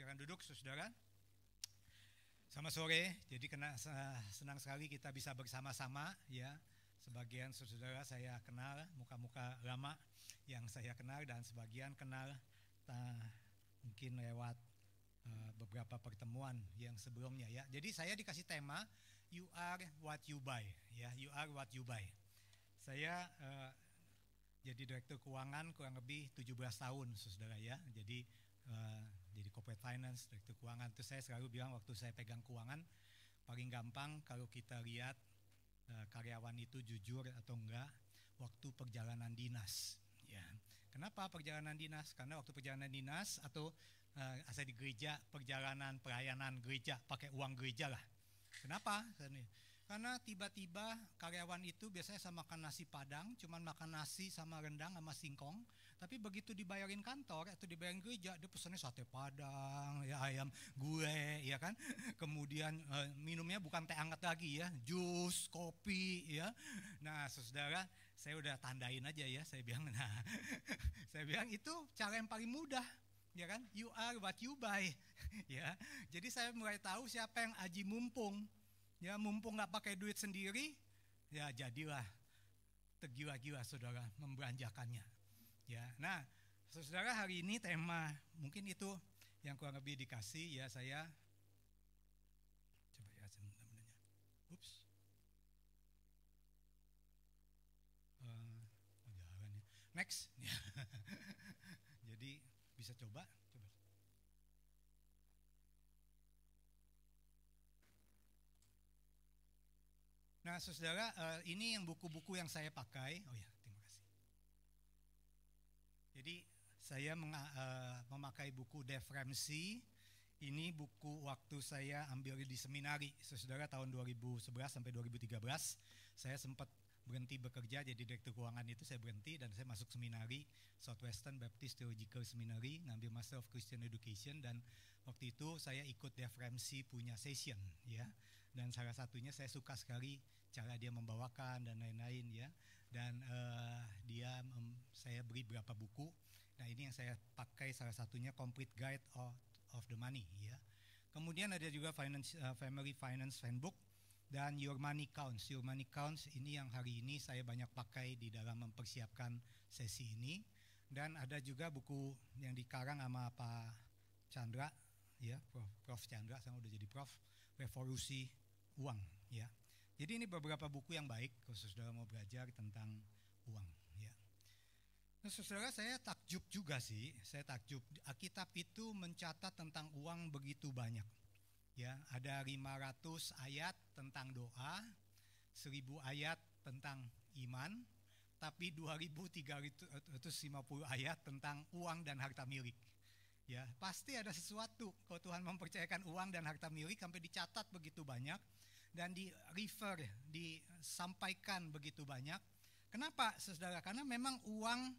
Silakan duduk, saudara. Selamat sore. Jadi senang sekali kita bisa bersama-sama ya. Sebagian saudara saya kenal, muka-muka lama yang saya kenal, dan sebagian kenal mungkin lewat beberapa pertemuan yang sebelumnya ya. Jadi saya dikasih tema You are what you buy ya. You are what you buy. Saya jadi direktur keuangan kurang lebih 17 tahun saudara ya. Jadi corporate finance, direktur keuangan. Itu saya selalu bilang waktu saya pegang keuangan, paling gampang kalau kita lihat karyawan itu jujur atau enggak waktu perjalanan dinas. Ya, kenapa perjalanan dinas? Karena waktu perjalanan dinas atau asal di gereja, perjalanan pelayanan gereja pakai uang gereja lah. Kenapa? Karena tiba-tiba karyawan itu biasanya sama makan nasi padang, cuman makan nasi sama rendang sama singkong. Tapi begitu dibayarin kantor atau dibayarin gereja, dia pesannya sate padang, ya ayam gue, ya kan. Kemudian minumnya bukan teh hangat lagi ya, jus, kopi, ya. Nah, saudara, saya udah tandain aja ya, saya bilang. Nah, saya bilang itu cara yang paling mudah. Ya kan, you are what you buy. Ya, jadi saya mulai tahu siapa yang aji mumpung. Ya, mumpung nggak pakai duit sendiri, ya jadilah tergila-gila saudara membelanjakannya. Ya, nah saudara, hari ini tema mungkin itu yang kurang lebih dikasih ya. Saya coba ya sebenarnya. Ups. Jangan ya. Next. Jadi bisa coba. Nah, saudara, ini yang buku-buku yang saya pakai. Oh ya, terima kasih. Jadi saya memakai buku Dave Ramsey. Ini buku waktu saya ambil di seminari, saudara, tahun 2011 sampai 2013. Saya sempat berhenti bekerja jadi direktur keuangan, itu saya berhenti dan saya masuk seminari Southwestern Baptist Theological Seminary, ngambil Master of Christian Education, dan waktu itu saya ikut Dave Ramsey punya session ya. Dan salah satunya saya suka sekali cara dia membawakan dan lain-lain ya. Dan saya beri beberapa buku. Nah, ini yang saya pakai, salah satunya Complete Guide of the Money ya. Kemudian ada juga Family Finance Handbook dan Your Money Counts. Your Money Counts ini yang hari ini saya banyak pakai di dalam mempersiapkan sesi ini. Dan ada juga buku yang dikarang sama Pak Chandra ya, Prof Chandra, sekarang udah jadi Prof, Revolusi Uang ya. Jadi ini beberapa buku yang baik kalau saudara mau belajar tentang uang ya. Nah, saudara, saya takjub juga sih. Saya takjub, Alkitab itu mencatat tentang uang begitu banyak. Ya, ada 500 ayat tentang doa, 1000 ayat tentang iman, tapi 2350 ayat tentang uang dan harta milik. Ya, pasti ada sesuatu kalau Tuhan mempercayakan uang dan harta milik sampai dicatat begitu banyak dan disampaikan begitu banyak. Kenapa, saudara? Karena memang uang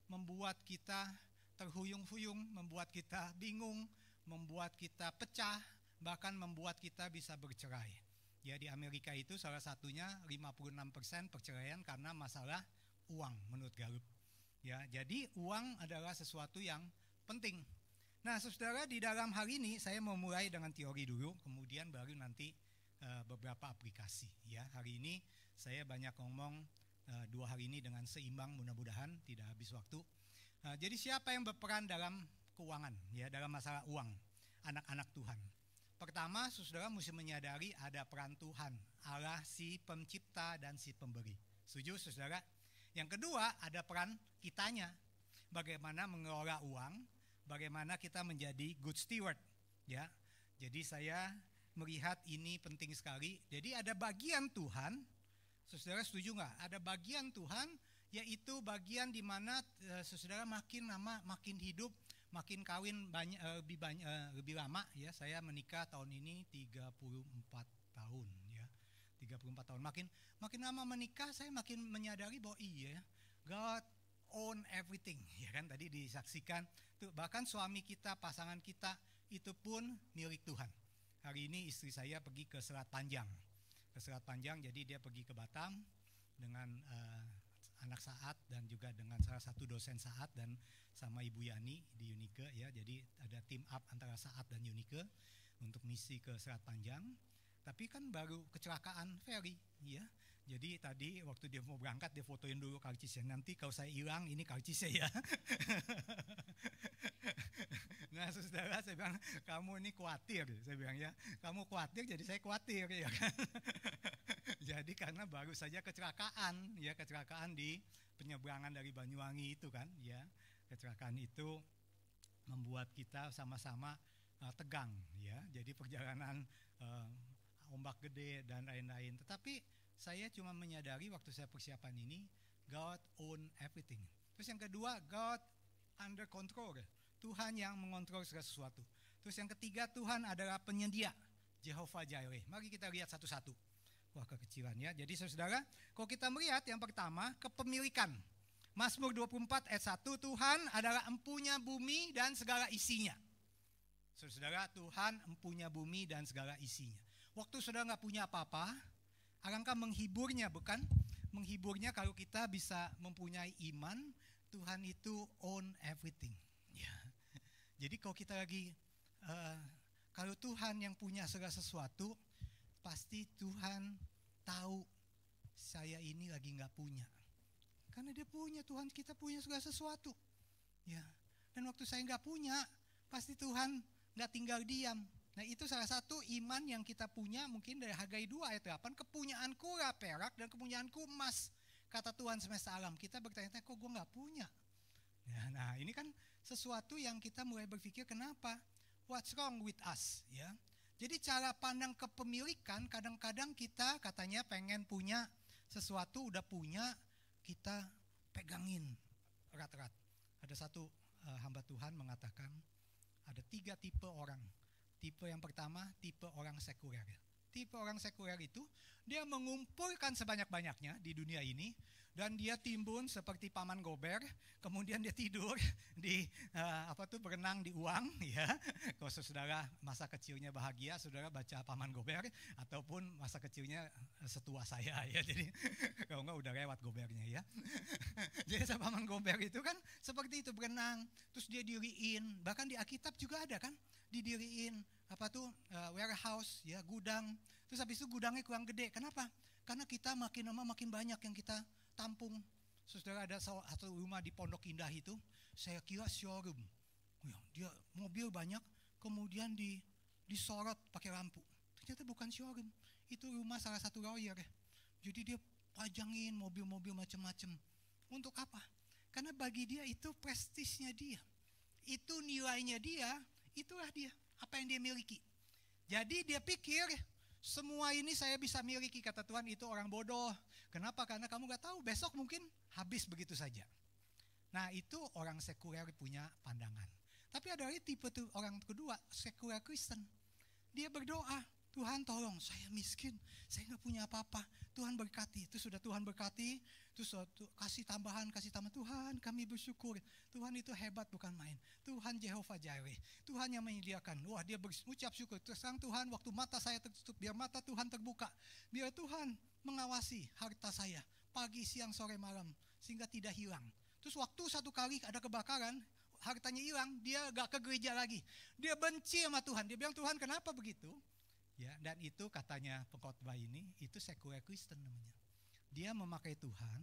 membuat kita terhuyung-huyung, membuat kita bingung, membuat kita pecah, bahkan membuat kita bisa bercerai. Ya, di Amerika itu salah satunya 56% perceraian karena masalah uang menurut Gallup. Ya, jadi uang adalah sesuatu yang penting. Nah, saudara, di dalam hal ini saya mau mulai dengan teori dulu, kemudian baru nanti beberapa aplikasi. Ya, hari ini saya banyak ngomong 2 hari ini dengan seimbang, mudah-mudahan tidak habis waktu. Jadi siapa yang berperan dalam keuangan? Ya, dalam masalah uang, anak-anak Tuhan. Pertama, saudara mesti menyadari ada peran Tuhan, Allah si pencipta dan si pemberi. Setuju, saudara? Yang kedua, ada peran kitanya. Bagaimana mengelola uang, bagaimana kita menjadi good steward. Ya, jadi saya melihat ini penting sekali. Jadi ada bagian Tuhan, saudara setuju nggak? Ada bagian Tuhan, yaitu bagian di mana saudara makin lama makin hidup, makin kawin lebih lama ya. Saya menikah tahun ini 34 tahun ya. 34 tahun. Makin lama menikah saya makin menyadari bahwa iya, God own everything ya kan, tadi disaksikan tuh, bahkan suami kita, pasangan kita itu pun milik Tuhan. Hari ini istri saya pergi ke Selat Panjang. Jadi dia pergi ke Batam dengan anak Saat dan juga dengan salah satu dosen Saat dan sama Ibu Yani di Unike ya. Jadi ada team up antara Saat dan Unike untuk misi ke Serat Panjang. Tapi kan baru kecelakaan ferry ya. Jadi tadi waktu dia mau berangkat dia fotoin dulu karcisnya. Nanti kalau saya hilang ini karcisnya ya. Nah saudara saya bilang kamu ini khawatir. Saya bilang ya kamu khawatir jadi saya khawatir ya kan. Jadi karena baru saja kecelakaan ya, kecelakaan di penyeberangan dari Banyuwangi itu kan ya. Kecelakaan itu membuat kita sama-sama tegang ya. Jadi perjalanan ombak gede dan lain-lain. Tetapi saya cuma menyadari waktu saya persiapan ini God own everything. Terus yang kedua God under control. Tuhan yang mengontrol segala sesuatu. Terus yang ketiga Tuhan adalah penyedia. Jehovah Jireh. Mari kita lihat satu-satu. Wah kekecilan ya. Jadi saudara, kalau kita melihat yang pertama kepemilikan. Mazmur 24 ayat 1, Tuhan adalah empunya bumi dan segala isinya. Saudara, Tuhan empunya bumi dan segala isinya. Waktu saudara nggak punya apa-apa, alangkah menghiburnya bukan? Menghiburnya kalau kita bisa mempunyai iman, Tuhan itu own everything. Ya. Jadi kalau kita lagi, kalau Tuhan yang punya segala sesuatu, pasti Tuhan tahu saya ini lagi nggak punya. Karena dia punya, Tuhan kita punya segala sesuatu. Ya. Dan waktu saya nggak punya, pasti Tuhan nggak tinggal diam. Nah itu salah satu iman yang kita punya mungkin dari Hagai 2 ayat 8. Kepunyaanku perak dan kepunyaanku emas. Kata Tuhan semesta alam. Kita bertanya-tanya kok gue gak punya. Ya, nah ini kan sesuatu yang kita mulai berpikir kenapa. What's wrong with us. Ya. Jadi cara pandang kepemilikan kadang-kadang kita katanya pengen punya sesuatu udah punya. Kita pegangin erat-erat. Ada satu hamba Tuhan mengatakan ada 3 tipe orang. Tipe yang pertama, tipe orang sekuler. Tipe orang sekuler itu, dia mengumpulkan sebanyak-banyaknya di dunia ini, dan dia timbun seperti Paman Gober, kemudian dia tidur di berenang di uang, ya. Kalau saudara masa kecilnya bahagia, saudara baca Paman Gober, ataupun masa kecilnya setua saya, ya. Jadi kalau enggak udah lewat Gobernya, ya. Jadi Paman Gober itu kan seperti itu berenang, terus dia diriin, bahkan di Alkitab juga ada kan, didiriin warehouse ya, gudang. Terus habis itu gudangnya kurang gede. Kenapa? Karena kita makin lama makin banyak yang kita tampung. Saudara ada satu rumah di Pondok Indah itu, saya kira showroom. Ya, dia mobil banyak, kemudian disorot pakai lampu. Ternyata bukan showroom, itu rumah salah satu lawyer. Jadi dia pajangin mobil-mobil macam-macam. Untuk apa? Karena bagi dia itu prestisnya dia. Itu nilainya dia, itulah dia, apa yang dia miliki. Jadi dia pikir semua ini saya bisa miliki, kata Tuhan. Itu orang bodoh. Kenapa? Karena kamu gak tahu besok mungkin habis begitu saja. Nah itu orang sekuler punya pandangan. Tapi ada lagi tipe orang kedua, sekuler Kristen. Dia berdoa, Tuhan tolong saya miskin, saya gak punya apa-apa, Tuhan berkati. Itu sudah Tuhan berkati, terus kasih tambahan, Tuhan kami bersyukur. Tuhan itu hebat bukan main. Tuhan Jehovah Jireh, Tuhan yang menyediakan. Wah dia berucap syukur. Terus terang Tuhan, waktu mata saya tertutup, biar mata Tuhan terbuka. Biar Tuhan mengawasi harta saya pagi, siang, sore, malam, sehingga tidak hilang. Terus waktu satu kali ada kebakaran, hartanya hilang, dia gak ke gereja lagi. Dia benci sama Tuhan. Dia bilang, Tuhan kenapa begitu? Ya, dan itu katanya pengkhotbah ini, itu sekuler Kristen namanya. Dia memakai Tuhan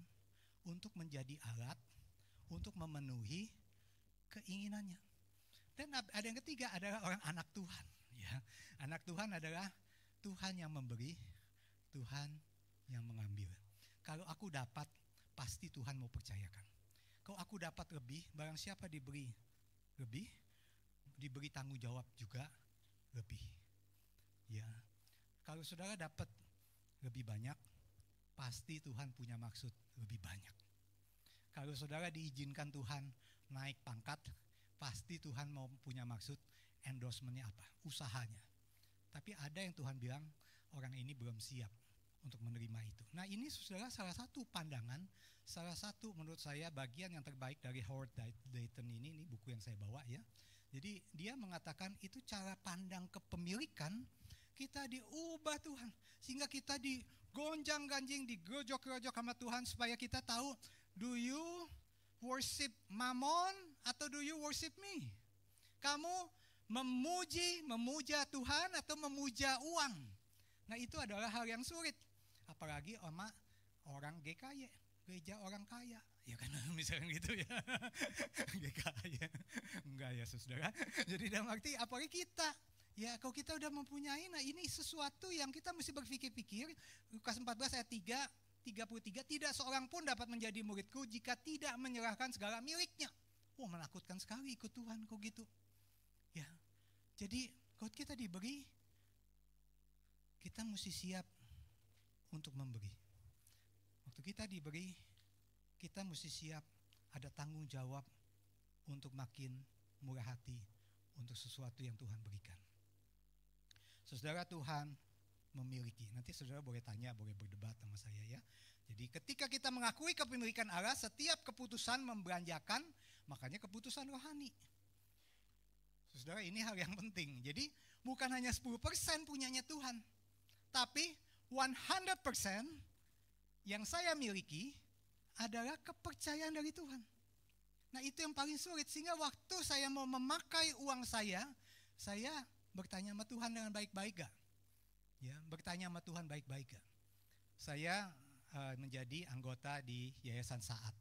untuk menjadi alat, untuk memenuhi keinginannya. Dan ada yang ketiga adalah orang anak Tuhan. Ya, anak Tuhan adalah Tuhan yang memberi, Tuhan yang mengambil. Kalau aku dapat, pasti Tuhan mau percayakan. Kalau aku dapat lebih, barang siapa diberi lebih, diberi tanggung jawab juga lebih. Ya, kalau saudara dapat lebih banyak, pasti Tuhan punya maksud lebih banyak. Kalau saudara diizinkan Tuhan naik pangkat, pasti Tuhan mau punya maksud endorsementnya apa, usahanya. Tapi ada yang Tuhan bilang, orang ini belum siap untuk menerima itu. Nah ini saudara salah satu pandangan, salah satu menurut saya bagian yang terbaik dari Howard Dayton ini buku yang saya bawa ya. Jadi dia mengatakan itu cara pandang kepemilikan kita diubah Tuhan. Sehingga kita digonjang-ganjing, digerojok-gerojok sama Tuhan supaya kita tahu Do you worship Mammon atau do you worship me? Kamu memuja Tuhan atau memuja uang? Nah itu adalah hal yang sulit. Apalagi sama orang GKY, gereja orang kaya. Ya kan misalnya gitu ya. GKY. Enggak ya saudara. Jadi dalam arti apalagi kita. Ya kalau kita udah mempunyai, nah ini sesuatu yang kita mesti berpikir-pikir. Lukas 14 ayat 33, tidak seorang pun dapat menjadi muridku jika tidak menyerahkan segala miliknya. Wah menakutkan sekali ikut Tuhan kok gitu. Ya, jadi kalau kita diberi, kita mesti siap untuk memberi. Waktu kita diberi, kita mesti siap ada tanggung jawab untuk makin murah hati untuk sesuatu yang Tuhan berikan. Saudara, Tuhan memiliki. Nanti saudara boleh tanya, boleh berdebat sama saya ya. Jadi ketika kita mengakui kepemilikan Allah, setiap keputusan membelanjakan, makanya keputusan rohani. Saudara, ini hal yang penting. Jadi bukan hanya 10% punyanya Tuhan, tapi 100% yang saya miliki adalah kepercayaan dari Tuhan. Nah itu yang paling sulit, sehingga waktu saya mau memakai uang saya bertanya sama Tuhan dengan baik-baik gak? Ya, bertanya sama Tuhan baik-baik gak? Saya menjadi anggota di Yayasan Saat.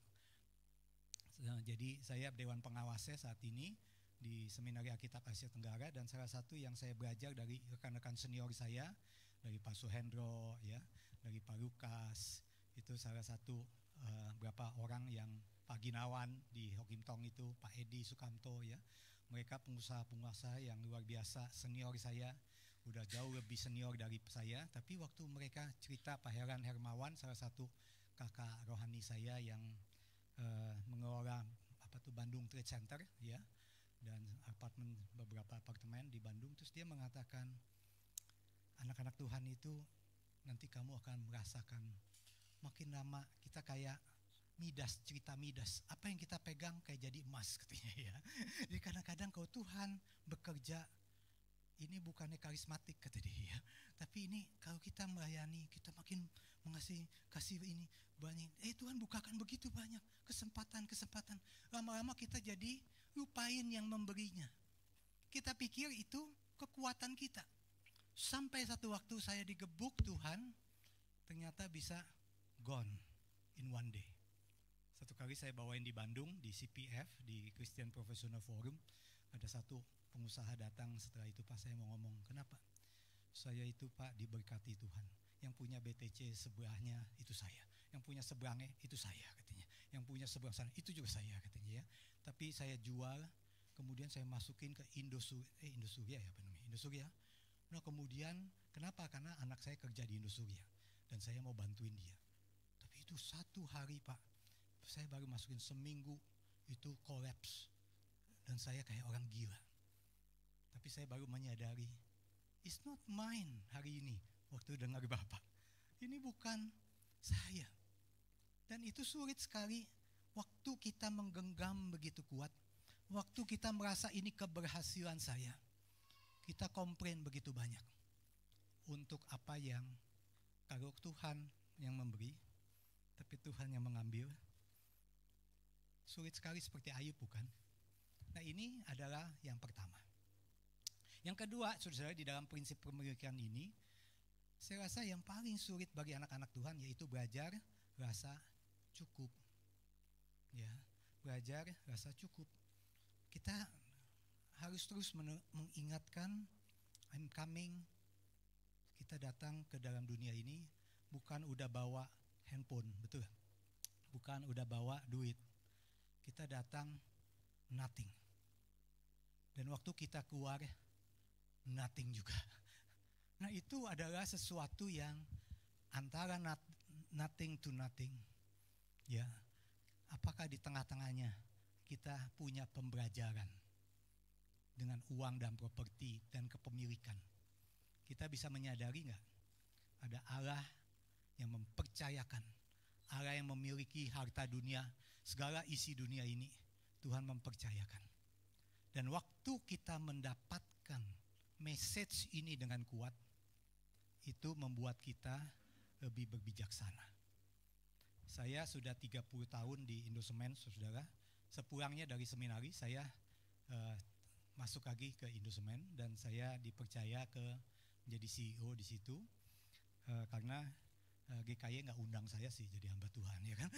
Jadi saya Dewan Pengawasnya saat ini di Seminari Alkitab Asia Tenggara, dan salah satu yang saya belajar dari rekan-rekan senior saya, dari Pak Suhendro, ya, dari Pak Lukas, itu salah satu beberapa orang yang Pak Ginawan di Hokimtong itu, Pak Edi Sukamto, ya. Mereka pengusaha-pengusaha yang luar biasa, senior saya, udah jauh lebih senior dari saya. Tapi waktu mereka cerita, Pak Heran Hermawan, salah satu kakak rohani saya yang mengelola Bandung Trade Center, ya, dan beberapa apartemen di Bandung. Terus dia mengatakan, anak-anak Tuhan itu nanti kamu akan merasakan makin lama kita kayak Midas, cerita Midas, apa yang kita pegang kayak jadi emas katanya ya. Jadi kadang-kadang kalau Tuhan bekerja, ini bukannya karismatik kata dia ya, tapi ini kalau kita melayani, kita makin kasih ini banyak. Tuhan bukakan begitu banyak kesempatan. Lama-lama kita jadi lupain yang memberinya. Kita pikir itu kekuatan kita. Sampai satu waktu saya digebuk Tuhan, ternyata bisa gone in one day. Satu kali saya bawain di Bandung, di CPF, di Christian Professional Forum. Ada satu pengusaha datang setelah itu, Pak saya mau ngomong, kenapa? Saya itu Pak diberkati Tuhan. Yang punya BTC sebelahnya itu saya. Yang punya seberangnya itu saya katanya. Yang punya seberang sana itu juga saya katanya ya. Tapi saya jual, kemudian saya masukin ke Indosuria ya, apa namanya? Indosuria. Nah kemudian kenapa? Karena anak saya kerja di Indosuria dan saya mau bantuin dia. Tapi itu satu hari Pak, saya baru masukin seminggu itu collapse dan saya kayak orang gila. Tapi saya baru menyadari, it's not mine hari ini waktu dengar Bapak. Ini bukan saya. Dan itu sulit sekali waktu kita menggenggam begitu kuat, waktu kita merasa ini keberhasilan saya. Kita komplain begitu banyak. Untuk apa yang kalau Tuhan yang memberi, tapi Tuhan yang mengambil, sulit sekali seperti Ayub bukan? Nah ini adalah yang pertama. Yang kedua, saudara, di dalam prinsip pemilikan ini, saya rasa yang paling sulit bagi anak-anak Tuhan yaitu belajar rasa cukup. Ya, belajar rasa cukup. Kita harus terus mengingatkan, I'm coming. Kita datang ke dalam dunia ini bukan udah bawa handphone, betul? Bukan udah bawa duit. Kita datang nothing. Dan waktu kita keluar nothing juga. Nah itu adalah sesuatu yang antara nothing to nothing. Ya, apakah di tengah-tengahnya kita punya pembelajaran dengan uang dan properti dan kepemilikan? Kita bisa menyadari nggak? Ada Allah yang mempercayakan, Allah yang memiliki harta dunia, segala isi dunia ini Tuhan mempercayakan. Dan waktu kita mendapatkan message ini dengan kuat, itu membuat kita lebih berbijaksana. Saya sudah 30 tahun di Indosemen, saudara. Sepulangnya dari seminari, saya masuk lagi ke Indosemen dan saya dipercaya menjadi CEO di situ karena GKY nggak undang saya sih jadi hamba Tuhan, ya kan?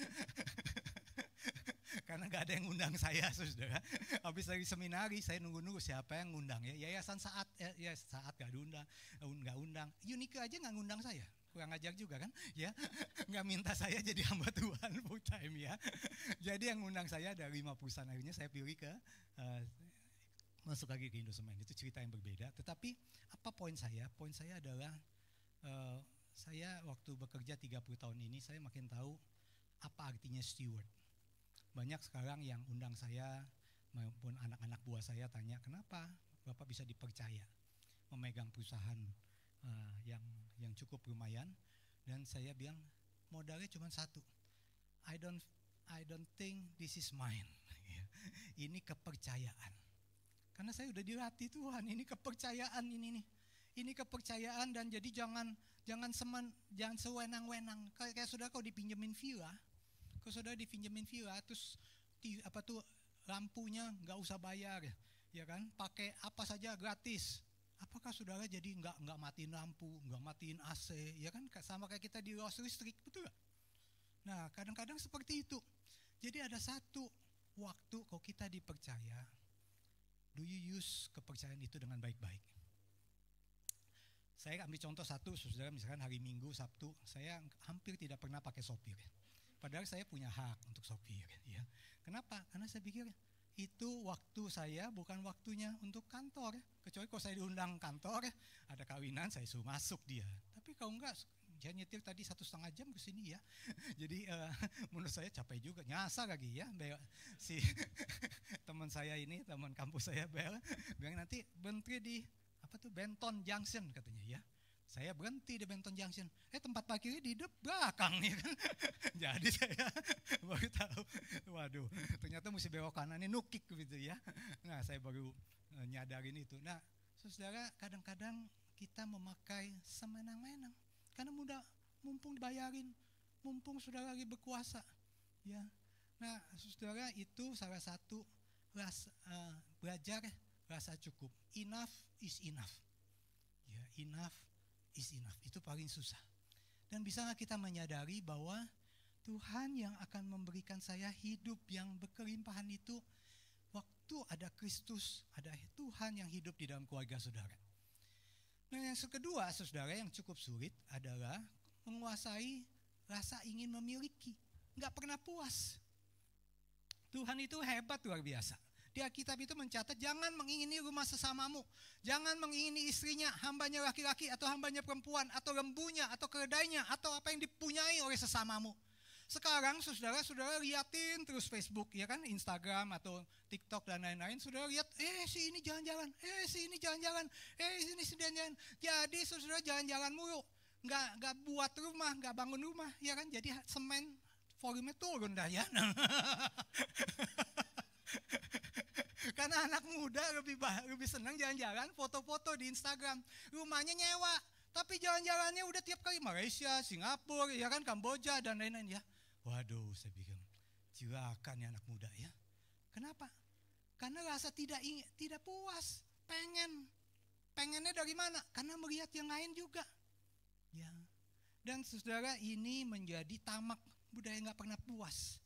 Karena nggak ada yang undang saya, saudara. Habis dari seminari saya nunggu siapa yang ngundang ya. Yayasan Saat Saat nggak undang. Unike aja nggak ngundang saya. Kurang ajar juga kan, ya, nggak minta saya jadi hamba Tuhan full time ya. Jadi yang ngundang saya ada 5 perusahaan, akhirnya saya pilih masuk lagi ke Indosemen. Itu cerita yang berbeda. Tetapi apa poin saya? Poin saya adalah saya waktu bekerja 30 tahun ini saya makin tahu apa artinya steward. Banyak sekarang yang undang saya maupun anak-anak buah saya tanya, kenapa Bapak bisa dipercaya memegang perusahaan yang cukup lumayan, dan saya bilang modalnya cuma satu, I don't think this is mine. Ini kepercayaan, karena saya udah dilatih Tuhan, ini kepercayaan ini kepercayaan, dan jadi jangan sewenang-wenang. Kayak saudara kalau dipinjemin villa, terus lampunya nggak usah bayar, ya kan, pakai apa saja gratis. Apakah saudara jadi nggak matiin lampu, nggak matiin AC, ya kan? Sama kayak kita di loss listrik, betul gak? Nah, kadang-kadang seperti itu. Jadi ada satu waktu kalau kita dipercaya, do you use kepercayaan itu dengan baik-baik? Saya ambil contoh satu, saudara, misalkan hari Minggu, Sabtu, saya hampir tidak pernah pakai sopir. Padahal saya punya hak untuk sopir, ya. Kenapa? Karena saya pikir itu waktu saya, bukan waktunya untuk kantor. Kecuali kalau saya diundang kantor, ada kawinan, saya suruh masuk dia. Tapi kalau enggak, dia nyetir tadi 1,5 jam ke sini ya. Jadi menurut saya capek juga, nyasar lagi ya. Si teman saya ini, teman kampus saya bilang nanti berhenti di Benton Junction katanya ya. Saya berhenti di Benton Junction. Tempat parkirnya di belakang nih kan. Jadi saya baru tahu, waduh, ternyata mesti belok kanan, ini nukik gitu ya. Nah, saya baru nyadarin itu. Nah, saudara, kadang-kadang kita memakai semenang-menang karena mumpung dibayarin, mumpung saudara lagi berkuasa, ya. Nah, saudara, itu salah satu belajar rasa cukup. Enough is enough. Ya, enough is enough. Itu paling susah. Dan bisa gak kita menyadari bahwa Tuhan yang akan memberikan saya hidup yang berkelimpahan itu waktu ada Kristus, ada Tuhan yang hidup di dalam keluarga saudara. Nah, yang kedua, saudara, yang cukup sulit adalah menguasai rasa ingin memiliki. Gak pernah puas. Tuhan itu hebat, luar biasa. Di Alkitab itu mencatat, jangan mengingini rumah sesamamu, jangan mengingini istrinya, hambanya laki-laki atau hambanya perempuan, atau lembunya, atau keledainya, atau apa yang dipunyai oleh sesamamu. Sekarang saudara liatin terus Facebook, ya kan, Instagram atau TikTok dan lain-lain. Saudara lihat, si ini jalan-jalan, si ini jalan-jalan, ini jalan-jalan. Jadi saudara jalan-jalan mulu, nggak buat rumah, nggak bangun rumah, ya kan. Jadi semen volume turun dah ya. Karena anak muda lebih senang jalan-jalan, foto-foto di Instagram. Rumahnya nyewa, tapi jalan-jalannya udah tiap kali Malaysia, Singapura, ya kan, Kamboja dan lain-lain ya. Waduh, saya bilang silakan ya anak muda ya. Kenapa? Karena rasa tidak puas, pengennya dari mana? Karena melihat yang lain juga. Ya. Dan saudara, ini menjadi tamak, budaya nggak pernah puas,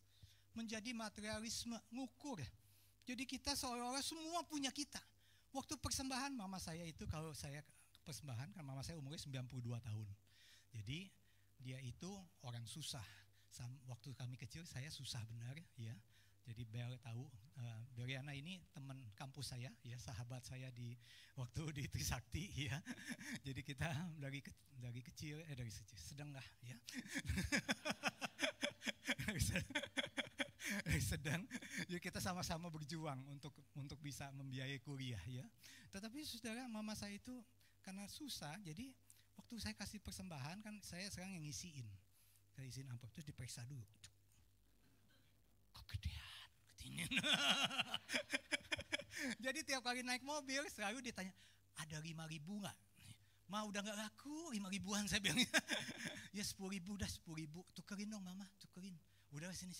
menjadi materialisme, ngukur. Jadi kita seolah-olah semua punya kita. Waktu persembahan mama saya itu, kalau saya persembahan, kan mama saya umurnya 92 tahun. Jadi dia itu orang susah. Waktu kami kecil saya susah benar ya. Jadi Bel tahu, Beliana ini teman kampus saya ya, sahabat saya waktu di Trisakti ya. Jadi kita dari kecil sedang lah ya. Sedang, ya kita sama-sama berjuang untuk bisa membiayai kuliah ya. Tetapi saudara, mama saya itu karena susah, jadi waktu saya kasih persembahan kan saya sekarang yang ngisiin. Saya isiin amplop terus diperiksa dulu. Kegedean, ketinin. Jadi tiap kali naik mobil selalu ditanya, ada 5.000 nggak? Ma udah gak laku 5 ribuan saya bilang. Ya 10 ribu udah 10 ribu. Tukerin dong mama, tukerin. Udah sini.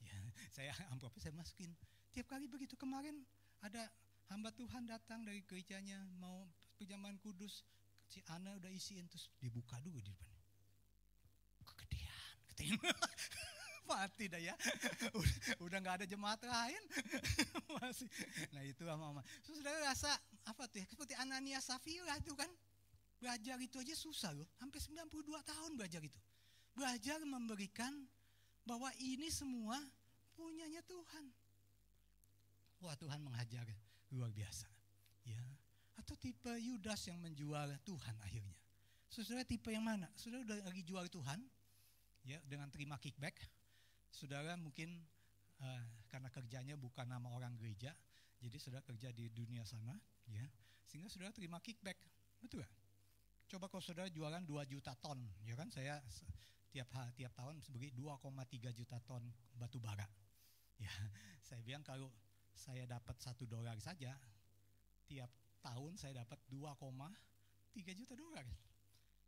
Ya, saya amplopnya saya masukin. Tiap kali begitu. Kemarin ada hamba Tuhan datang dari gerejanya mau perjamuan kudus. Si Ana udah isiin terus dibuka dulu di depan. Kegedean, katanya. Mati dah ya. Udah gak ada jemaat lain. Masih. Nah itu mama. Saudara rasa apa tuh ya? Seperti Anania Safira itu kan. Belajar itu aja susah loh. Sampai 92 tahun belajar itu. Belajar memberikan bahwa ini semua punyanya Tuhan. Wah Tuhan menghajar luar biasa. Ya. Atau tipe Yudas yang menjual Tuhan akhirnya. Saudara tipe yang mana? Saudara udah lagi jual Tuhan. Ya, dengan terima kickback. Saudara mungkin karena kerjanya bukan nama orang gereja. Jadi saudara kerja di dunia sana. Ya, sehingga saudara terima kickback. Betul gak? Coba kalau saudara jualan 2 juta ton, ya kan saya tiap tahun beri 2,3 juta ton batu bara. Ya, saya bilang kalau saya dapat $1 saja, tiap tahun saya dapat 2,3 juta dolar.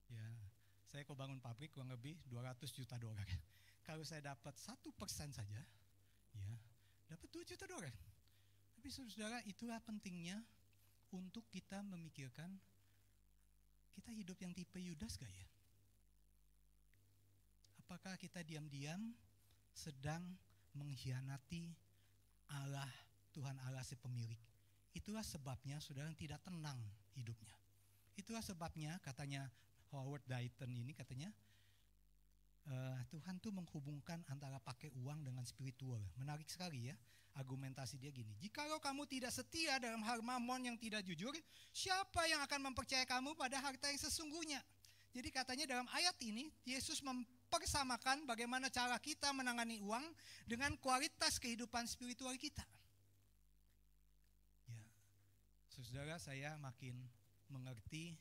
Ya, saya kalau bangun pabrik kurang lebih 200 juta dolar. Kalau saya dapat 1% saja, ya dapat 2 juta dolar. Tapi saudara, itulah pentingnya untuk kita memikirkan kita hidup yang tipe Yudas gak ya? Apakah kita diam-diam sedang mengkhianati Allah, Tuhan Allah si pemilik? Itulah sebabnya saudara tidak tenang hidupnya. Itulah sebabnya katanya Howard Dayton ini katanya Tuhan tuh menghubungkan antara pakai uang dengan spiritual. Menarik sekali ya argumentasi dia gini. Jikalau kamu tidak setia dalam hal mamon yang tidak jujur, siapa yang akan mempercayai kamu pada harta yang sesungguhnya? Jadi katanya dalam ayat ini Yesus mempersamakan bagaimana cara kita menangani uang dengan kualitas kehidupan spiritual kita. Ya, saudara, saya makin mengerti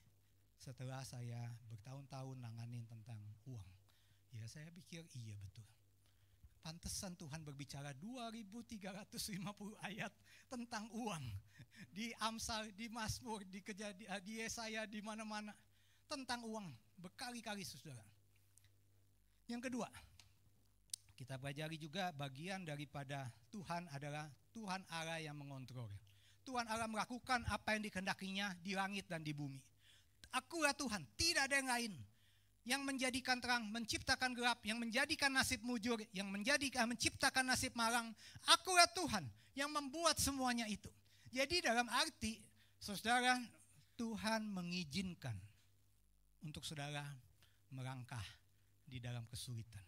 setelah saya bertahun-tahun nanganin tentang uang. Ya saya pikir iya betul. Pantesan Tuhan berbicara 2350 ayat tentang uang. Di Amsal, di Mazmur, di Yesaya, di mana-mana. Tentang uang, berkali-kali saudara. Yang kedua, kita pelajari juga bagian daripada Tuhan adalah Tuhan Allah yang mengontrol. Tuhan Allah melakukan apa yang dikehendakinya di langit dan di bumi. Akulah Tuhan, tidak ada yang lain. Yang menjadikan terang, menciptakan gelap, yang menjadikan nasib mujur, yang menciptakan nasib malang. Akulah Tuhan yang membuat semuanya itu. Jadi dalam arti, saudara, Tuhan mengizinkan untuk saudara melangkah di dalam kesulitan,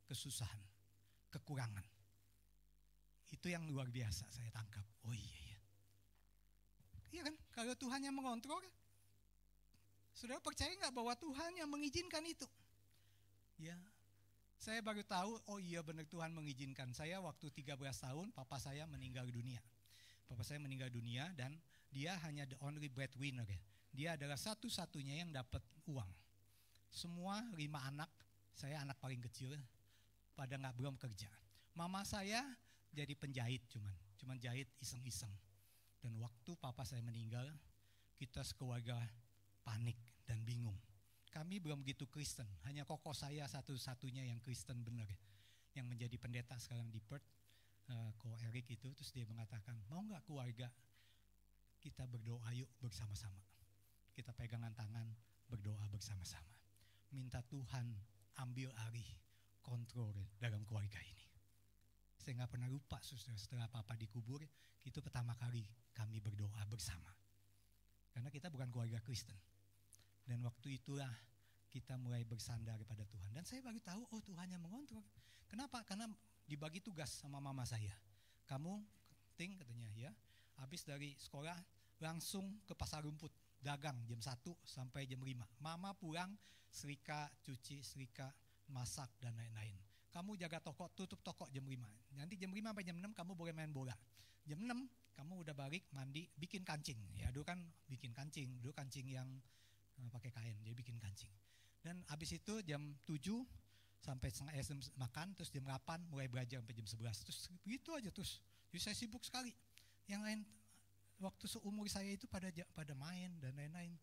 kesusahan, kekurangan. Itu yang luar biasa saya tangkap. Oh iya ya. Iya kan, kalau Tuhan yang mengontrol, saudara percaya nggak bahwa Tuhan yang mengizinkan itu? Ya, saya baru tahu, oh iya benar Tuhan mengizinkan. Saya waktu 13 tahun, papa saya meninggal dunia. Papa saya meninggal dunia dan dia hanya the only breadwinner ya. Dia adalah satu-satunya yang dapat uang. Semua 5 anak, saya anak paling kecil, pada belum kerja. Mama saya jadi penjahit cuman jahit iseng-iseng. Dan waktu papa saya meninggal, kita sekeluarga panik dan bingung. Kami belum begitu Kristen, hanya koko saya satu-satunya yang Kristen benar, yang menjadi pendeta sekarang di Perth, Ko Erik itu. Terus dia mengatakan, mau gak keluarga kita berdoa yuk bersama-sama. Kita pegangan tangan, berdoa bersama-sama. Minta Tuhan ambil alih kontrol dalam keluarga ini. Saya gak pernah lupa setelah papa dikubur, itu pertama kali kami berdoa bersama. Karena kita bukan keluarga Kristen. Dan waktu itulah kita mulai bersandar kepada Tuhan. Dan saya baru tahu, oh Tuhan yang mengontrol. Kenapa? Karena dibagi tugas sama mama saya. Kamu, ting katanya ya, habis dari sekolah langsung ke pasar rumput. Dagang jam 1 sampai jam 5. Mama pulang, serika, cuci, serika, masak dan lain-lain. Kamu jaga toko, tutup toko jam 5. Nanti jam 5 sampai jam 6 kamu boleh main bola. Jam 6 kamu udah balik, mandi, bikin kancing. Ya dulu kan bikin kancing, dulu kancing yang pakai kain, dia bikin kancing. Dan habis itu jam 7 sampai makan, terus jam 8 mulai belajar sampai jam 11. Terus begitu aja terus. Jadi saya sibuk sekali. Yang lain waktu seumur saya itu pada main dan lain-lain.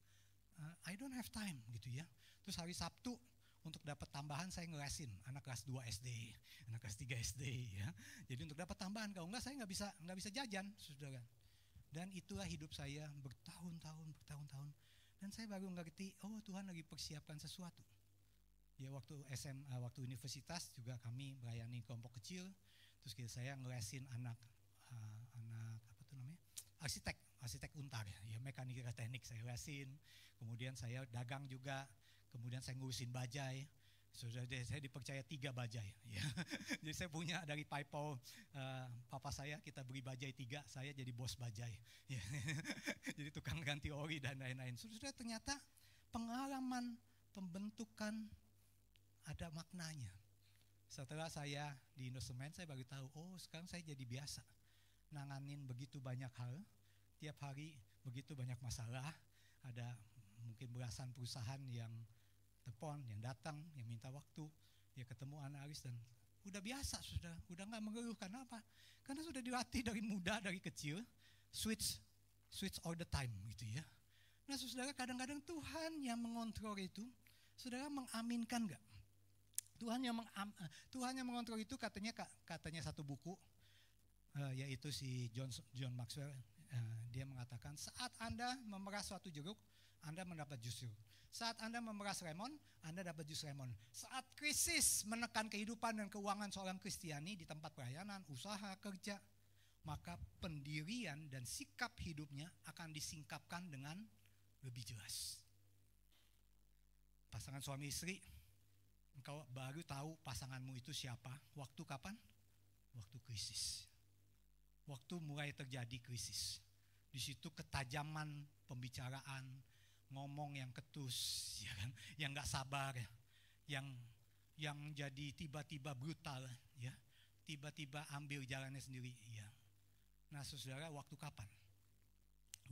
I don't have time gitu ya. Terus hari Sabtu untuk dapat tambahan saya ngelesin anak kelas 2 SD, anak kelas 3 SD ya. Jadi untuk dapat tambahan, kalau enggak saya nggak bisa jajan, saudara. Dan itulah hidup saya bertahun-tahun. Dan saya baru ngerti, oh Tuhan lagi persiapkan sesuatu. Ya waktu SMA, waktu universitas juga kami melayani kelompok kecil. Terus saya ngelesin anak apa tuh namanya, arsitek Untar ya, mekanika teknik saya lesin. Kemudian saya dagang juga. Kemudian saya ngurusin bajai. Sudah saya dipercaya 3 bajai ya. Jadi saya punya dari PayPal papa saya, kita beri bajai 3, saya jadi bos bajai ya. Jadi tukang ganti ori dan lain-lain. Sudah ternyata pengalaman pembentukan ada maknanya. Setelah saya di Indosemen, saya baru tahu, oh sekarang saya jadi biasa nanganin begitu banyak hal. Tiap hari begitu banyak masalah. Ada mungkin belasan perusahaan yang telepon, yang datang, yang minta waktu, ya ketemu analis, dan udah biasa, udah nggak mengeluh. Karena apa? Karena sudah dilatih dari muda, dari kecil, switch all the time gitu ya. Nah saudara, kadang-kadang Tuhan yang mengontrol itu, saudara mengaminkan nggak? Tuhan yang mengontrol itu katanya satu buku, yaitu si John Maxwell, dia mengatakan saat Anda memeras suatu jeruk, Anda mendapat jus jeruk. Saat Anda memeras lemon, Anda dapat jus lemon. Saat krisis menekan kehidupan dan keuangan seorang Kristiani di tempat pelayanan, usaha, kerja, maka pendirian dan sikap hidupnya akan disingkapkan dengan lebih jelas. Pasangan suami istri, engkau baru tahu pasanganmu itu siapa. Waktu kapan? Waktu krisis. Waktu mulai terjadi krisis. Di situ ketajaman pembicaraan, ngomong yang ketus, ya kan, yang nggak sabar, yang jadi tiba-tiba brutal, ya, tiba-tiba ambil jalannya sendiri, ya. Nah, saudara, waktu kapan?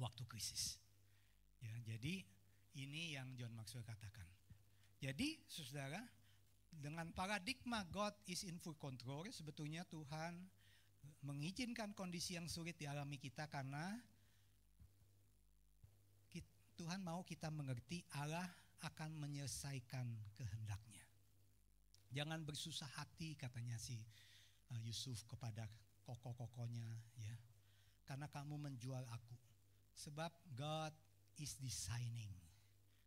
Waktu krisis. Ya, jadi ini yang John Maxwell katakan. Jadi, saudara, dengan paradigma God is in full control, sebetulnya Tuhan mengizinkan kondisi yang sulit dialami kita karena Tuhan mau kita mengerti Allah akan menyelesaikan kehendaknya. Jangan bersusah hati, katanya si Yusuf kepada koko-kokonya, ya. Karena kamu menjual aku. Sebab God is designing.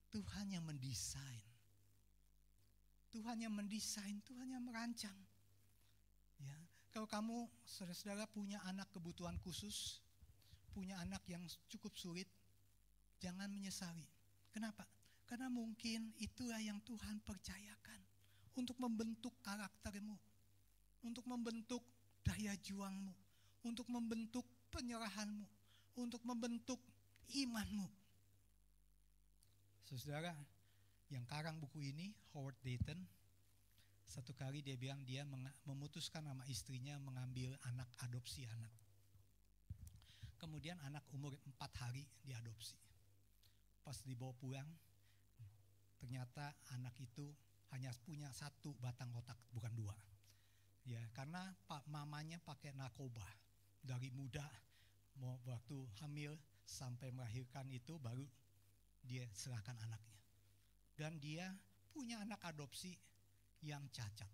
Tuhan yang mendesain. Tuhan yang mendesain, Tuhan yang merancang. Ya, kalau kamu saudara-saudara punya anak kebutuhan khusus, punya anak yang cukup sulit, jangan menyesali. Kenapa? Karena mungkin itulah yang Tuhan percayakan untuk membentuk karaktermu, untuk membentuk daya juangmu, untuk membentuk penyerahanmu, untuk membentuk imanmu. Saudara, yang karang buku ini, Howard Dayton, satu kali dia bilang dia memutuskan sama istrinya mengambil anak, adopsi anak. Kemudian anak umur 4 hari diadopsi. Pas dibawa pulang, ternyata anak itu hanya punya 1 batang otak, bukan 2. Ya, karena mamanya pakai narkoba dari muda, mau waktu hamil sampai melahirkan itu baru dia serahkan anaknya. Dan dia punya anak adopsi yang cacat.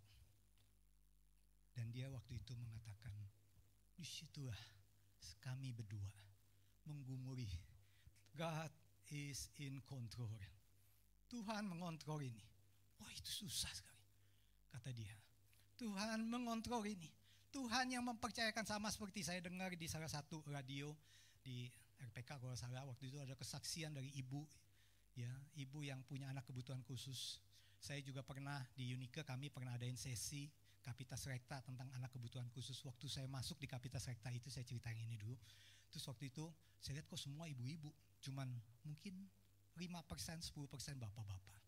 Dan dia waktu itu mengatakan, disitulah kami berdua menggumuri, God is in control. Tuhan mengontrol ini. Wah, itu susah sekali, kata dia. Tuhan mengontrol ini. Tuhan yang mempercayakan, sama seperti saya dengar di salah satu radio di RPK kalau salah, waktu itu ada kesaksian dari ibu, ya, ibu yang punya anak kebutuhan khusus. Saya juga pernah di Unike, kami pernah adain sesi Kapitas Rekta tentang anak kebutuhan khusus. Waktu saya masuk di Kapitas Rekta itu, saya ceritain ini dulu. Terus waktu itu saya lihat kok semua ibu-ibu, cuman mungkin 5%, 10% bapak-bapak.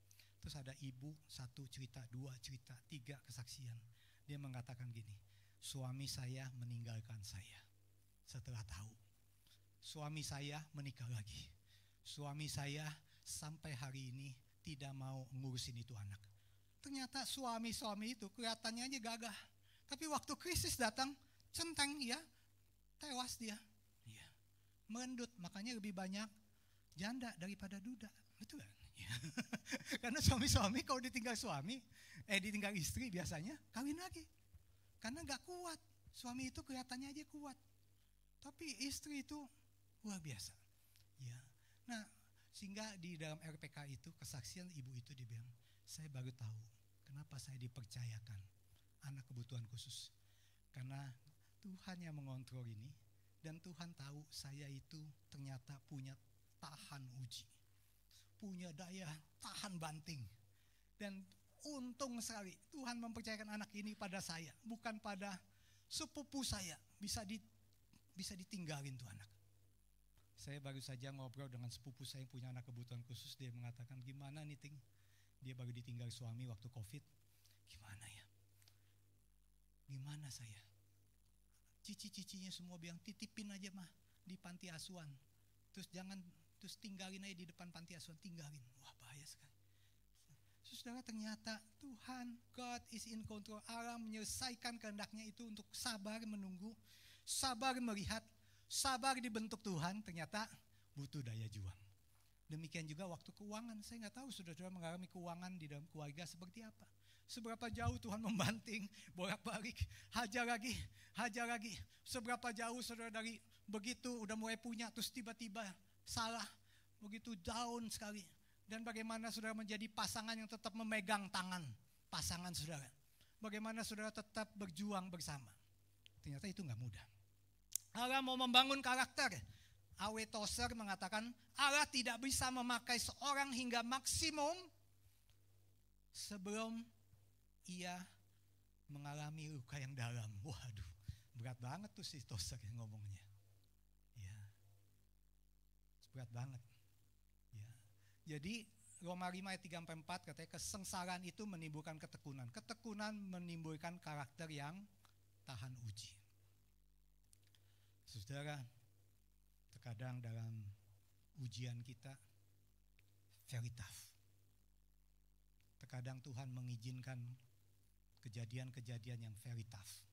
Terus ada ibu 1 cerita, 2 cerita, 3 kesaksian. Dia mengatakan gini, suami saya meninggalkan saya setelah tahu. Suami saya menikah lagi. Suami saya sampai hari ini tidak mau ngurusin itu anak. Ternyata suami-suami itu kelihatannya aja gagah. Tapi waktu krisis datang, centeng ya, tewas dia. Ya, merendut. Makanya lebih banyak janda daripada duda, betul kan? Ya. Karena suami-suami kalau ditinggal ditinggal istri biasanya kawin lagi. Karena gak kuat. Suami itu kelihatannya aja kuat. Tapi istri itu luar biasa. Ya. Nah, sehingga di dalam RPK itu kesaksian ibu itu dia bilang, saya baru tahu kenapa saya dipercayakan anak kebutuhan khusus. Karena Tuhan yang mengontrol ini, dan Tuhan tahu saya itu ternyata punya tahan uji, punya daya tahan banting. Dan untung sekali Tuhan mempercayakan anak ini pada saya, bukan pada sepupu saya. Bisa ditinggalin tuh anak. Saya baru saja ngobrol dengan sepupu saya yang punya anak kebutuhan khusus. Dia mengatakan, gimana nih Ting? Dia baru ditinggal suami waktu COVID. Gimana ya? Gimana saya? Cici-cicinya semua bilang, titipin aja mah di panti asuhan. Terus tinggalin aja di depan panti asuhan, tinggalin. Wah, bahaya sekali. Saudara, ternyata Tuhan, God is in control. Allah menyelesaikan kehendaknya itu untuk sabar menunggu, sabar melihat, sabar dibentuk Tuhan. Ternyata butuh daya juang. Demikian juga waktu keuangan. Saya nggak tahu saudara mengalami keuangan di dalam keluarga seperti apa. Seberapa jauh Tuhan membanting, bolak-balik, hajar lagi. Seberapa jauh saudara dari begitu udah mulai punya, terus tiba-tiba salah, begitu down sekali. Dan bagaimana saudara menjadi pasangan yang tetap memegang tangan pasangan saudara. Bagaimana saudara tetap berjuang bersama. Ternyata itu gak mudah. Allah mau membangun karakter. A.W. Tozer mengatakan, Allah tidak bisa memakai seorang hingga maksimum sebelum ia mengalami luka yang dalam. Waduh, berat banget tuh si Tozer yang ngomongnya. Ya, berat banget. Jadi Roma 5 ayat 3-4 katanya kesengsaraan itu menimbulkan ketekunan. Ketekunan menimbulkan karakter yang tahan uji. Saudara, terkadang dalam ujian kita very tough. Terkadang Tuhan mengizinkan kejadian-kejadian yang very tough.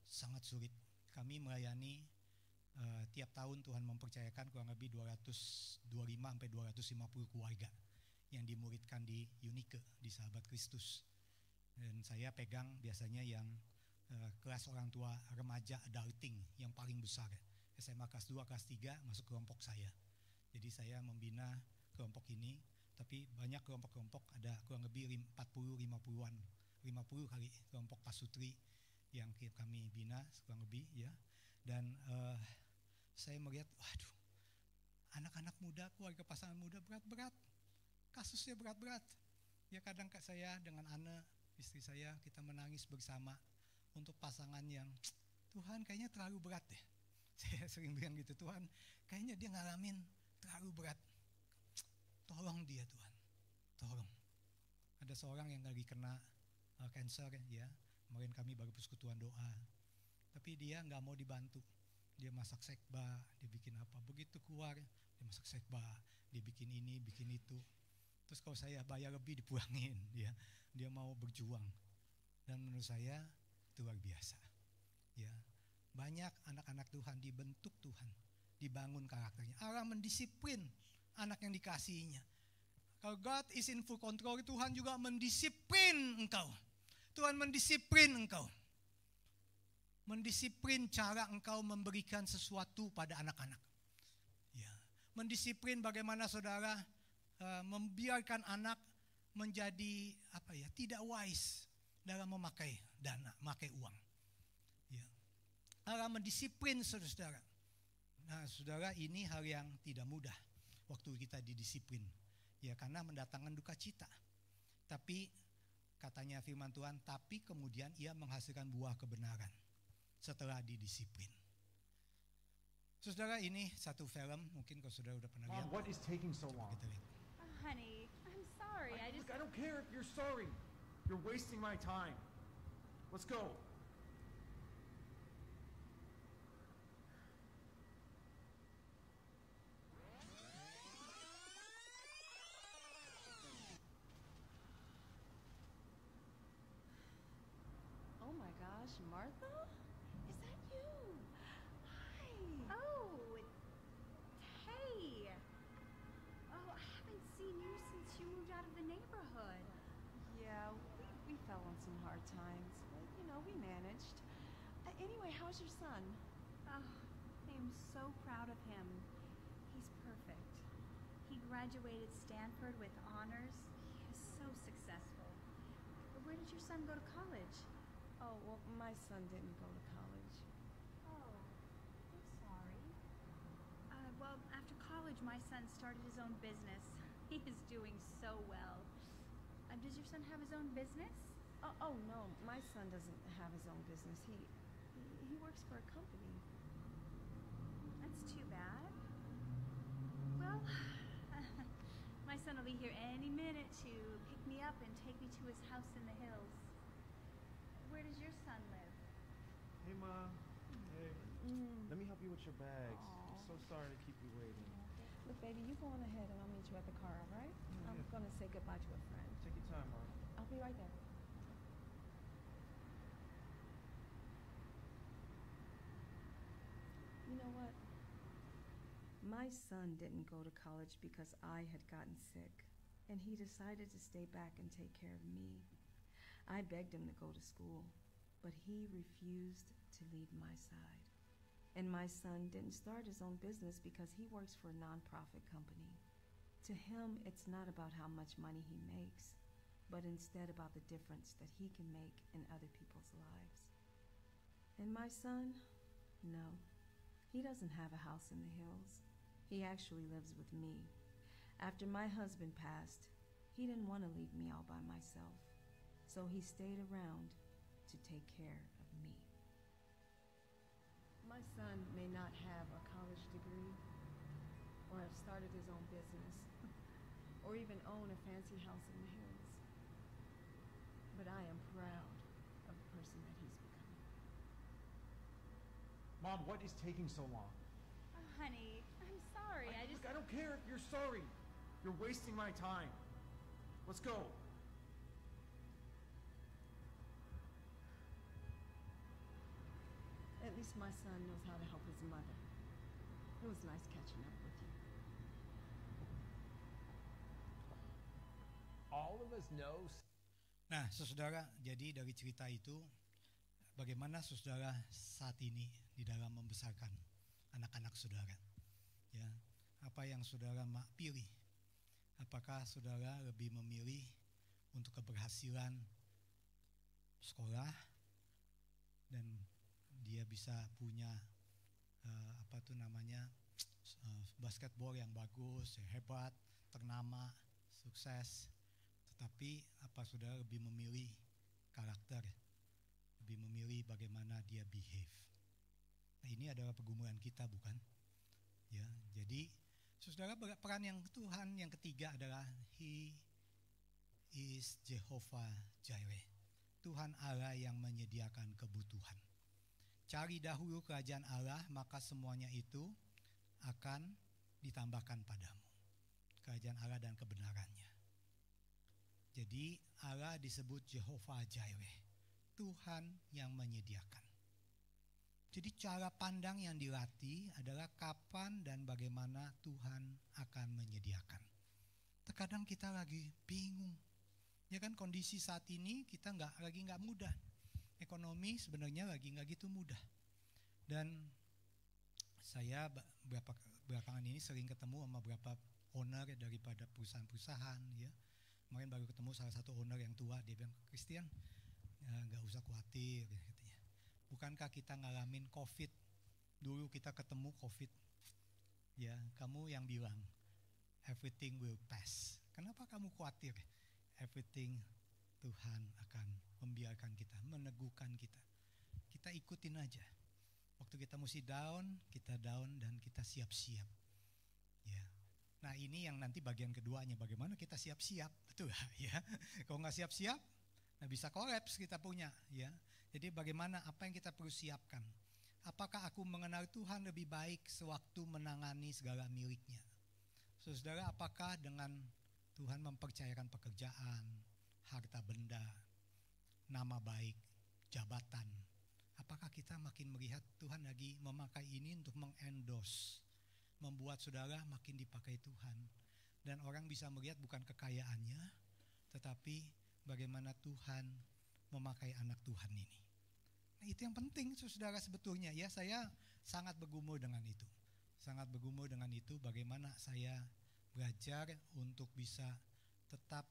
Sangat sulit. Kami melayani tiap tahun Tuhan mempercayakan kurang lebih 225-250 keluarga yang dimuridkan di Unike, di Sahabat Kristus. Dan saya pegang biasanya yang kelas orang tua remaja adulting yang paling besar. SMA kelas 2, kelas 3 masuk kelompok saya. Jadi saya membina kelompok ini, tapi banyak kelompok-kelompok, ada kurang lebih 40-50-an, 50 kali kelompok pasutri yang kami bina kurang lebih ya. Dan saya melihat, waduh, anak-anak muda, keluarga pasangan muda berat-berat, kasusnya berat-berat. Ya kadang saya dengan Anne, istri saya, kita menangis bersama untuk pasangan yang Tuhan kayaknya terlalu berat deh. Saya sering bilang gitu, Tuhan kayaknya dia ngalamin terlalu berat. Tolong dia Tuhan, tolong. Ada seorang yang lagi kena cancer ya, kemarin kami baru persekutuan doa. Tapi dia gak mau dibantu. Dia masak sekba, dia bikin apa. Begitu keluar, dia masak sekba, dia bikin ini, bikin itu. Terus kalau saya bayar lebih dipulangin, dia mau berjuang. Dan menurut saya itu luar biasa. Ya, banyak anak-anak Tuhan dibentuk Tuhan, dibangun karakternya. Allah mendisiplin anak yang dikasihinya. Kalau God is in full control, Tuhan juga mendisiplin engkau. Tuhan mendisiplin engkau. Mendisiplin cara engkau memberikan sesuatu pada anak-anak. Ya. Mendisiplin bagaimana saudara membiarkan anak menjadi tidak wise dalam memakai dana, memakai uang. Ya. Allah mendisiplin saudara. Nah, saudara, ini hal yang tidak mudah waktu kita didisiplin. Ya, karena mendatangkan duka cita. Tapi katanya firman Tuhan, tapi kemudian ia menghasilkan buah kebenaran setelah didisiplin. Saudara, ini satu film, mungkin kalau saudara udah pernah lihat. What is taking so long? Oh, honey, I'm sorry. Look, I don't care if you're sorry. You're wasting my time. Let's go. Oh my gosh, Martha? Is that you? Hi. Oh, hey. out of the neighborhood. Yeah, we fell on some hard times, but we managed. Anyway, how's your son? Oh, I am so proud of him. He's perfect. He graduated Stanford with honors. He is so successful. Where did your son go to college? Oh, well, my son didn't go to college. Oh, I'm sorry. Well, after college, my son started his own business. He is doing so well. Does your son have his own business? Oh no, my son doesn't have his own business. He works for a company. That's too bad. Well, my son will be here any minute to pick me up and take me to his house in the hills. Where does your son live? Hey, Mom. Hey. Let me help you with your bags. Aw. I'm so sorry to keep you waiting. Look, baby, you go on ahead and I'll meet you at the car, all right? I'm Yeah. gonna say goodbye to a friend. Take your time, Mom. I'll be right there. You know what? My son didn't go to college because I had gotten sick, and he decided to stay back and take care of me. I begged him to go to school, but he refused to leave my side. And my son didn't start his own business because he works for a nonprofit company. To him, it's not about how much money he makes, but instead about the difference that he can make in other people's lives. And my son, no, he doesn't have a house in the hills. He actually lives with me. After my husband passed, he didn't want to leave me all by myself, so he stayed around to take care of me. My son may not have a college degree, or have started his own business, or even own a fancy house in the hills. But I am proud of the person that he's become. Mom, what is taking so long? Oh, honey, I'm sorry. Look, I don't care if you're sorry. You're wasting my time. Let's go. At least my son knows how to help his mother. It was nice catching up with you. All of us know. Nah, saudara, jadi dari cerita itu, bagaimana saudara saat ini di dalam membesarkan anak-anak saudara? Ya, apa yang saudara pilih? Apakah saudara lebih memilih untuk keberhasilan sekolah dan dia bisa punya basketball yang bagus, hebat, ternama, sukses? Tetapi apa saudara lebih memilih karakter, lebih memilih bagaimana dia behave? Nah, ini adalah pergumulan kita, bukan? Ya, jadi saudara, peran yang Tuhan yang ketiga adalah He is Jehovah Jireh. Tuhan Allah yang menyediakan kebutuhan. Cari dahulu kerajaan Allah, maka semuanya itu akan ditambahkan padamu. Kerajaan Allah dan kebenarannya. Jadi Allah disebut Jehovah Jireh, Tuhan yang menyediakan. Jadi cara pandang yang dilatih adalah kapan dan bagaimana Tuhan akan menyediakan. Terkadang kita lagi bingung, ya kan, kondisi saat ini kita lagi nggak mudah. Ekonomi sebenarnya lagi nggak gitu mudah. Dan saya belakangan ini sering ketemu sama beberapa owner daripada perusahaan-perusahaan, ya. Kemarin baru ketemu salah satu owner yang tua, dia bilang, Christian, nggak usah khawatir, katanya. Bukankah kita ngalamin COVID? Dulu kita ketemu COVID, ya. Kamu yang bilang everything will pass. Kenapa kamu khawatir? Everything, Tuhan akan membiarkan kita, meneguhkan kita. Kita ikutin aja. Waktu kita mesti down, kita down dan kita siap-siap. Ya. Nah, ini yang nanti bagian keduanya, bagaimana kita siap-siap, betul ya? Kalau nggak siap-siap, nah bisa kolaps kita punya, ya. Jadi bagaimana, apa yang kita perlu siapkan? Apakah aku mengenal Tuhan lebih baik sewaktu menangani segala miliknya? Saudara, apakah dengan Tuhan mempercayakan pekerjaan, harta benda, nama baik, jabatan, apakah kita makin melihat Tuhan lagi memakai ini untuk mengendorse, membuat saudara makin dipakai Tuhan? dan orang bisa melihat bukan kekayaannya, tetapi bagaimana Tuhan memakai anak Tuhan ini. Nah, itu yang penting saudara sebetulnya ya. Saya sangat bergumul dengan itu. Sangat bergumul dengan itu, bagaimana saya belajar untuk bisa tetap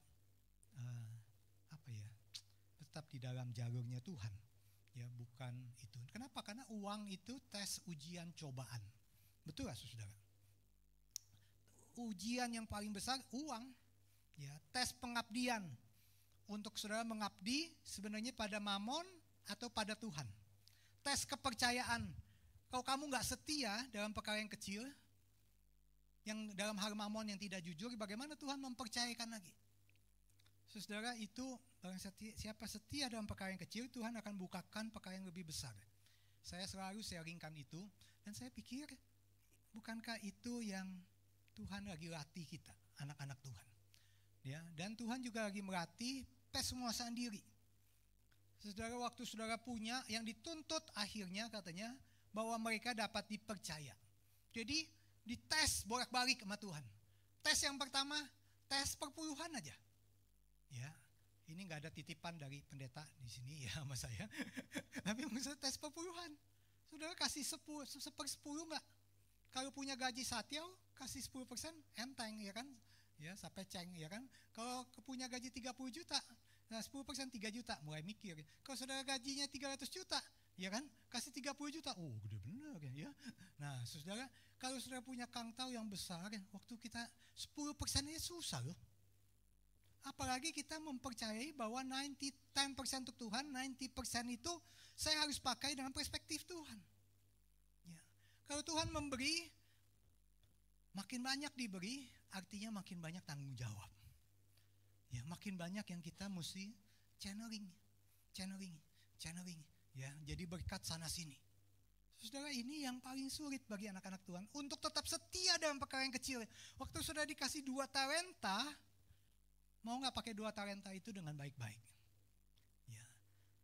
tetap di dalam jalurnya Tuhan. Ya, bukan itu. Kenapa? Karena uang itu tes, ujian, cobaan. Betul gak saudara? Ujian yang paling besar uang. Ya, tes pengabdian. Untuk saudara mengabdi sebenarnya pada mamon atau pada Tuhan. Tes kepercayaan. Kalau kamu gak setia dalam perkara yang kecil, yang dalam hal mamon yang tidak jujur, bagaimana Tuhan mempercayakan lagi? Saudara, itu siapa setia dalam perkara yang kecil, Tuhan akan bukakan perkara yang lebih besar. Saya selalu sharingkan itu, dan saya pikir bukankah itu yang Tuhan lagi latih kita, anak-anak Tuhan. Ya, dan Tuhan juga lagi melatih penguasaan diri. Saudara, waktu saudara punya, yang dituntut akhirnya katanya bahwa mereka dapat dipercaya. Jadi dites bolak-balik sama Tuhan. Tes yang pertama, tes perpuluhan aja. Ya, ini nggak ada titipan dari pendeta di sini ya sama saya. Tapi maksudnya tes perpuluhan. Saudara kasih 10/10 nggak? Kalau punya gaji satiau kasih 10%, enteng ya kan? Ya, sampai ceng ya kan? Kalau punya gaji 30 juta, nah 10% 3 juta, mulai mikir. Kalau saudara gajinya 300 juta, ya kan? Kasih 30 juta, oh gede bener ya. Nah saudara, kalau saudara punya kangtau yang besar, waktu kita 10%-nya susah loh. Apalagi kita mempercayai bahwa 10% untuk Tuhan, 90% itu saya harus pakai dengan perspektif Tuhan. Ya. Kalau Tuhan memberi, makin banyak diberi, artinya makin banyak tanggung jawab. Ya, makin banyak yang kita mesti channeling. Ya, jadi berkat sana sini. Saudara, ini yang paling sulit bagi anak-anak Tuhan untuk tetap setia dalam perkara yang kecil. Waktu sudah dikasih 2 talenta, mau gak pakai 2 talenta itu dengan baik-baik. Ya.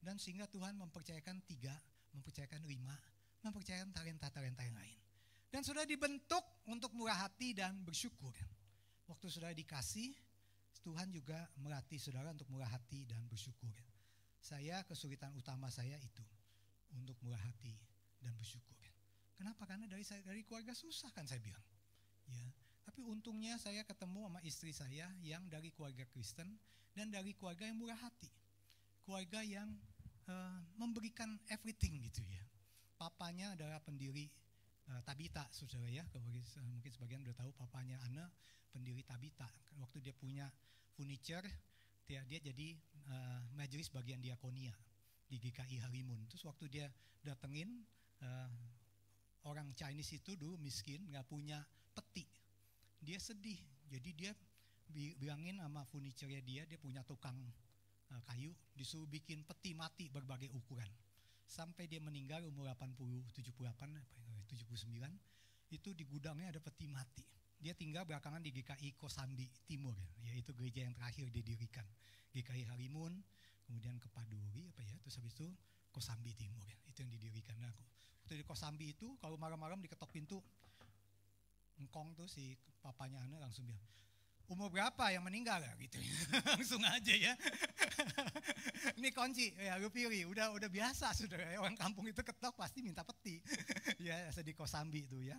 Dan sehingga Tuhan mempercayakan 3, mempercayakan 5, mempercayakan talenta-talenta yang lain. Dan sudah dibentuk untuk murah hati dan bersyukur. Waktu sudah dikasih, Tuhan juga melatih saudara untuk murah hati dan bersyukur. Kesulitan utama saya itu, untuk murah hati dan bersyukur. Kenapa? Karena dari keluarga susah kan saya bilang. Ya. Tapi untungnya saya ketemu sama istri saya yang dari keluarga Kristen dan dari keluarga yang murah hati. Keluarga yang memberikan everything gitu ya. Papanya adalah pendiri Tabita, saudara ya. Mungkin sebagian udah tahu, papanya Ana pendiri Tabita. Waktu dia punya furniture, dia jadi majelis bagian diakonia di GKI Halimun. Terus waktu dia datengin orang Chinese itu dulu miskin, gak punya peti. Dia sedih, jadi dia bilangin sama furniture-nya dia punya tukang kayu, disuruh bikin peti mati berbagai ukuran. Sampai dia meninggal umur 79, itu di gudangnya ada peti mati. Dia tinggal belakangan di GKI Kosambi Timur, yaitu gereja yang terakhir didirikan. GKI Halimun, kemudian ke Paduri terus habis itu Kosambi Timur, itu yang didirikan. Nah, waktu di Kosambi itu kalau malam-malam diketok pintu, engkong tuh si papanya Ana langsung bilang, umur berapa yang meninggal ya gitu. Langsung aja ya. Ini kunci, ya lu pilih. Udah biasa saudara. Orang kampung itu ketok pasti minta peti. Ya di Kosambi itu ya.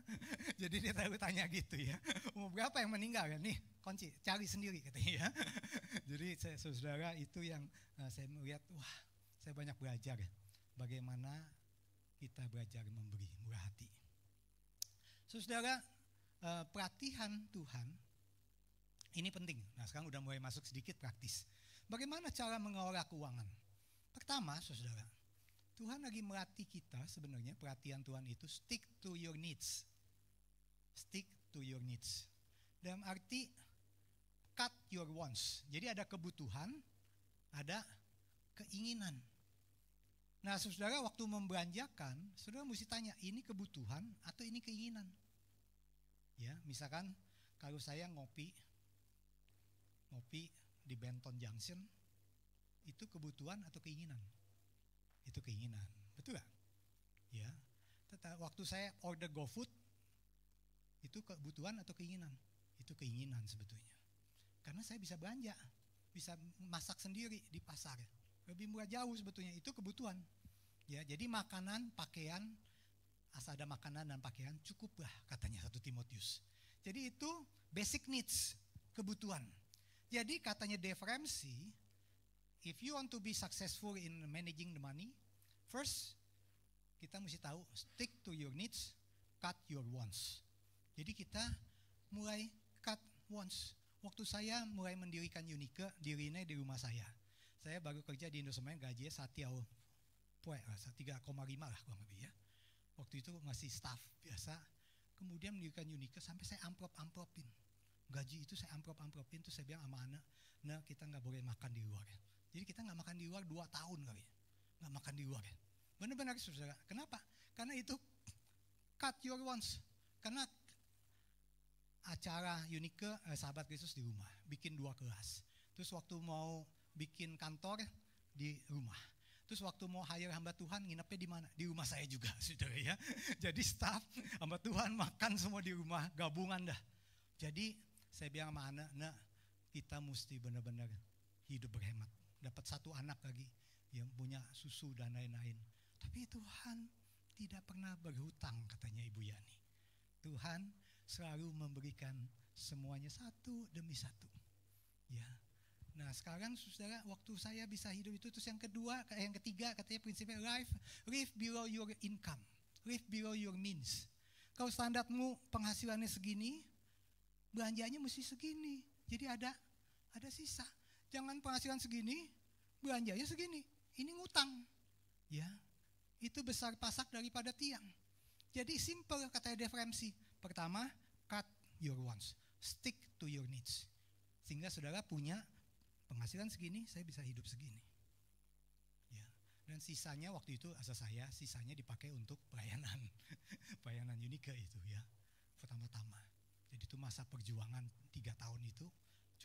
Jadi dia selalu tanya gitu ya. Umur berapa yang meninggal ya? Nih kunci, cari sendiri katanya ya. Jadi saudara itu yang saya melihat, wah saya banyak belajar bagaimana kita belajar memberi murah hati. Saudara, pelatihan Tuhan ini penting. Nah sekarang udah mulai masuk sedikit praktis. Bagaimana cara mengelola keuangan? Pertama saudara, Tuhan lagi melatih kita sebenarnya, perhatian Tuhan itu stick to your needs. Stick to your needs. Dalam arti cut your wants. Jadi ada kebutuhan, ada keinginan. Nah saudara, waktu membelanjakan, saudara mesti tanya, ini kebutuhan atau ini keinginan? Ya, misalkan kalau saya ngopi di Benton Junction, itu kebutuhan atau keinginan? Itu keinginan, betul gak? Ya, waktu saya order GoFood, itu kebutuhan atau keinginan? itu keinginan sebetulnya. Karena saya bisa belanja, bisa masak sendiri di pasar. Lebih murah jauh sebetulnya, itu kebutuhan. Ya, jadi makanan, pakaian, asal ada makanan dan pakaian cukuplah katanya 1 Timotius. Jadi itu basic needs, kebutuhan. Jadi katanya Dave Ramsey, if you want to be successful in managing the money, first kita mesti tahu stick to your needs, cut your wants. Jadi kita mulai cut wants. Waktu saya mulai mendirikan Unike, dirinya di rumah saya. Saya baru kerja di Indosemen, gajinya 3,5 lah kurang lebih ya. Waktu itu masih staff biasa. Kemudian mendirikan Unike sampai saya amplop-amplopin. Gaji itu saya amplop-amplopin, terus saya bilang sama anak, nah kita nggak boleh makan di luar. Jadi kita nggak makan di luar 2 tahun kali. Nggak makan di luar. Benar-benar saudara. Kenapa? Karena itu cut your wants. Karena acara Unike Sahabat Kristus di rumah, bikin 2 kelas. Terus waktu mau bikin kantor di rumah. Terus waktu mau hire hamba Tuhan nginepnya di mana? Di rumah saya juga, saudara ya. Jadi staff hamba Tuhan makan semua di rumah, gabungan dah. Jadi saya bilang sama anak, nah kita mesti benar-benar hidup berhemat. Dapat 1 anak lagi yang punya susu dan lain-lain. Tapi Tuhan tidak pernah berhutang katanya Ibu Yani. Tuhan selalu memberikan semuanya 1 demi 1. Ya. Nah sekarang saudara, waktu saya bisa hidup itu, terus yang ketiga katanya prinsipnya live below your income, live below your means. Kalau standarmu penghasilannya segini, belanjanya mesti segini. Jadi ada sisa. Jangan penghasilan segini, belanjanya segini. Ini ngutang. Ya. Itu besar pasak daripada tiang. Jadi simple katanya Dave Ramsey. Pertama, cut your wants, stick to your needs. Sehingga saudara punya penghasilan segini, saya bisa hidup segini. Ya. Dan sisanya waktu itu asal saya, sisanya dipakai untuk pelayanan. Pelayanan Unike itu ya, pertama-tama. Jadi itu masa perjuangan 3 tahun itu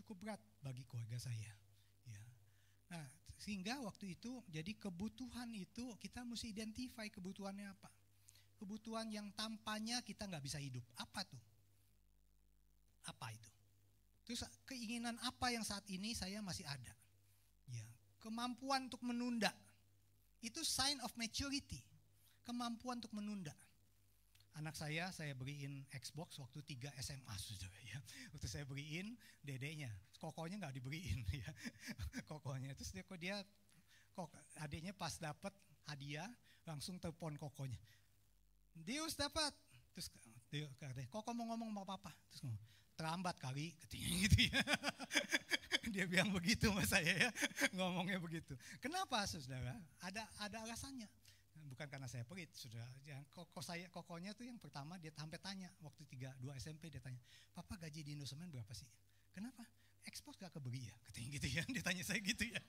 cukup berat bagi keluarga saya. Ya. Nah, sehingga waktu itu jadi kebutuhan itu kita mesti identify kebutuhannya apa. Kebutuhan yang tanpanya kita nggak bisa hidup. Apa tuh? Apa itu? Terus keinginan apa yang saat ini saya masih ada? Ya, kemampuan untuk menunda. Itu sign of maturity. Kemampuan untuk menunda. Anak saya beriin Xbox waktu 3 SMA saudara ya. Waktu saya beriin dedeknya, kokonya nggak diberiin ya. Kokonya terus adiknya pas dapat hadiah langsung telepon kokonya. Dius dapat. Terus katanya, Koko mau ngomong sama papa. Terus ngomong, terlambat kali katanya gitu ya. Dia bilang begitu sama saya ya, ngomongnya begitu. Kenapa saudara? Ada alasannya. Bukan karena saya pelit, saudara. Yang kokonya tuh yang pertama dia sampai tanya waktu 2 SMP dia tanya, "Papa gaji di Indosemen berapa sih?" "Kenapa?" "Xbox gak kebeli ya?" Katanya gitu ya. Dia tanya saya gitu ya.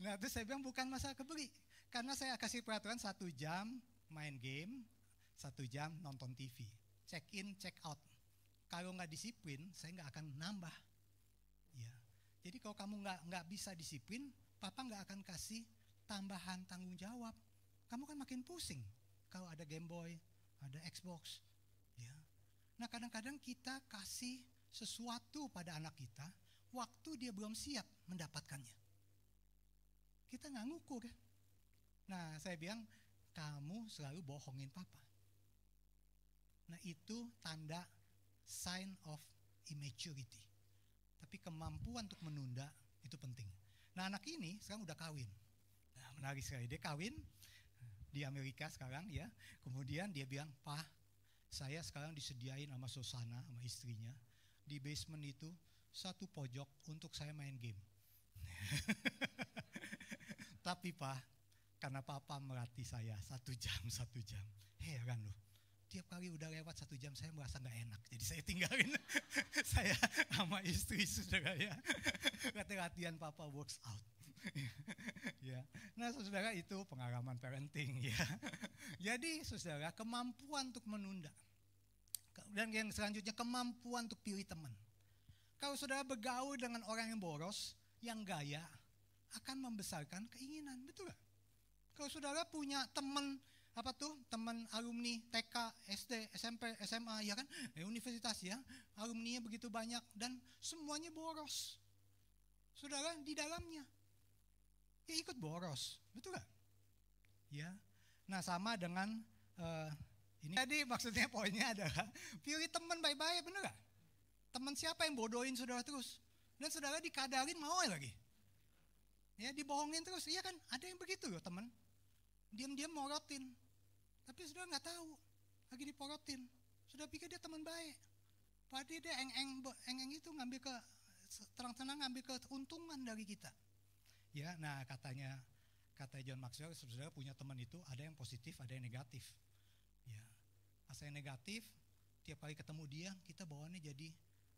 Nah, terus saya bilang bukan masalah kebeli. Karena saya kasih peraturan 1 jam main game, 1 jam nonton TV. Check in, check out. Kalau nggak disiplin, saya nggak akan nambah. Ya. Jadi kalau kamu nggak bisa disiplin, papa nggak akan kasih tambahan tanggung jawab. Kamu kan makin pusing kalau ada Game Boy, ada Xbox. Ya. Nah kadang-kadang kita kasih sesuatu pada anak kita, waktu dia belum siap mendapatkannya. Kita nggak ngukur. Nah saya bilang, kamu selalu bohongin papa. Nah itu tanda sign of immaturity. Tapi kemampuan untuk menunda itu penting. Nah anak ini sekarang udah kawin. Nah, menarik sekali, dia kawin di Amerika sekarang ya. Kemudian dia bilang, "Pak, saya sekarang disediain sama Susana, sama istrinya, di basement itu 1 pojok untuk saya main game." Tapi Pak, karena papa melatih saya 1 jam. Heran loh. Tiap kali udah lewat 1 jam saya merasa gak enak. Jadi saya tinggalin. Saya sama istri saudara ya. Latihan papa works out. Ya. Nah saudara itu pengalaman parenting ya. Jadi saudara kemampuan untuk menunda. Dan yang selanjutnya kemampuan untuk pilih teman. Kalau saudara bergaul dengan orang yang boros, yang gaya, akan membesarkan keinginan, betul gak? Kalau saudara punya teman apa tuh teman alumni TK, SD, SMP, SMA, ya kan, universitas ya, alumninya begitu banyak dan semuanya boros. Saudara di dalamnya, ya ikut boros, betul gak? Ya, nah sama dengan ini. Jadi maksudnya poinnya adalah pilih teman baik-baik, bener gak? Teman siapa yang bodohin saudara terus? Dan saudara dikadarin mau lagi. Ya dibohongin terus, iya kan? Ada yang begitu loh teman. Diam-diam morotin. Tapi saudara nggak tahu, lagi diporotin. Saudara pikir dia teman baik. Padahal dia eng-eng itu ngambil ke terang-terang ngambil keuntungan dari kita. Ya, nah kata John Maxwell, saudara punya teman itu ada yang positif, ada yang negatif. Ya, asal yang negatif, tiap kali ketemu dia kita bawaannya jadi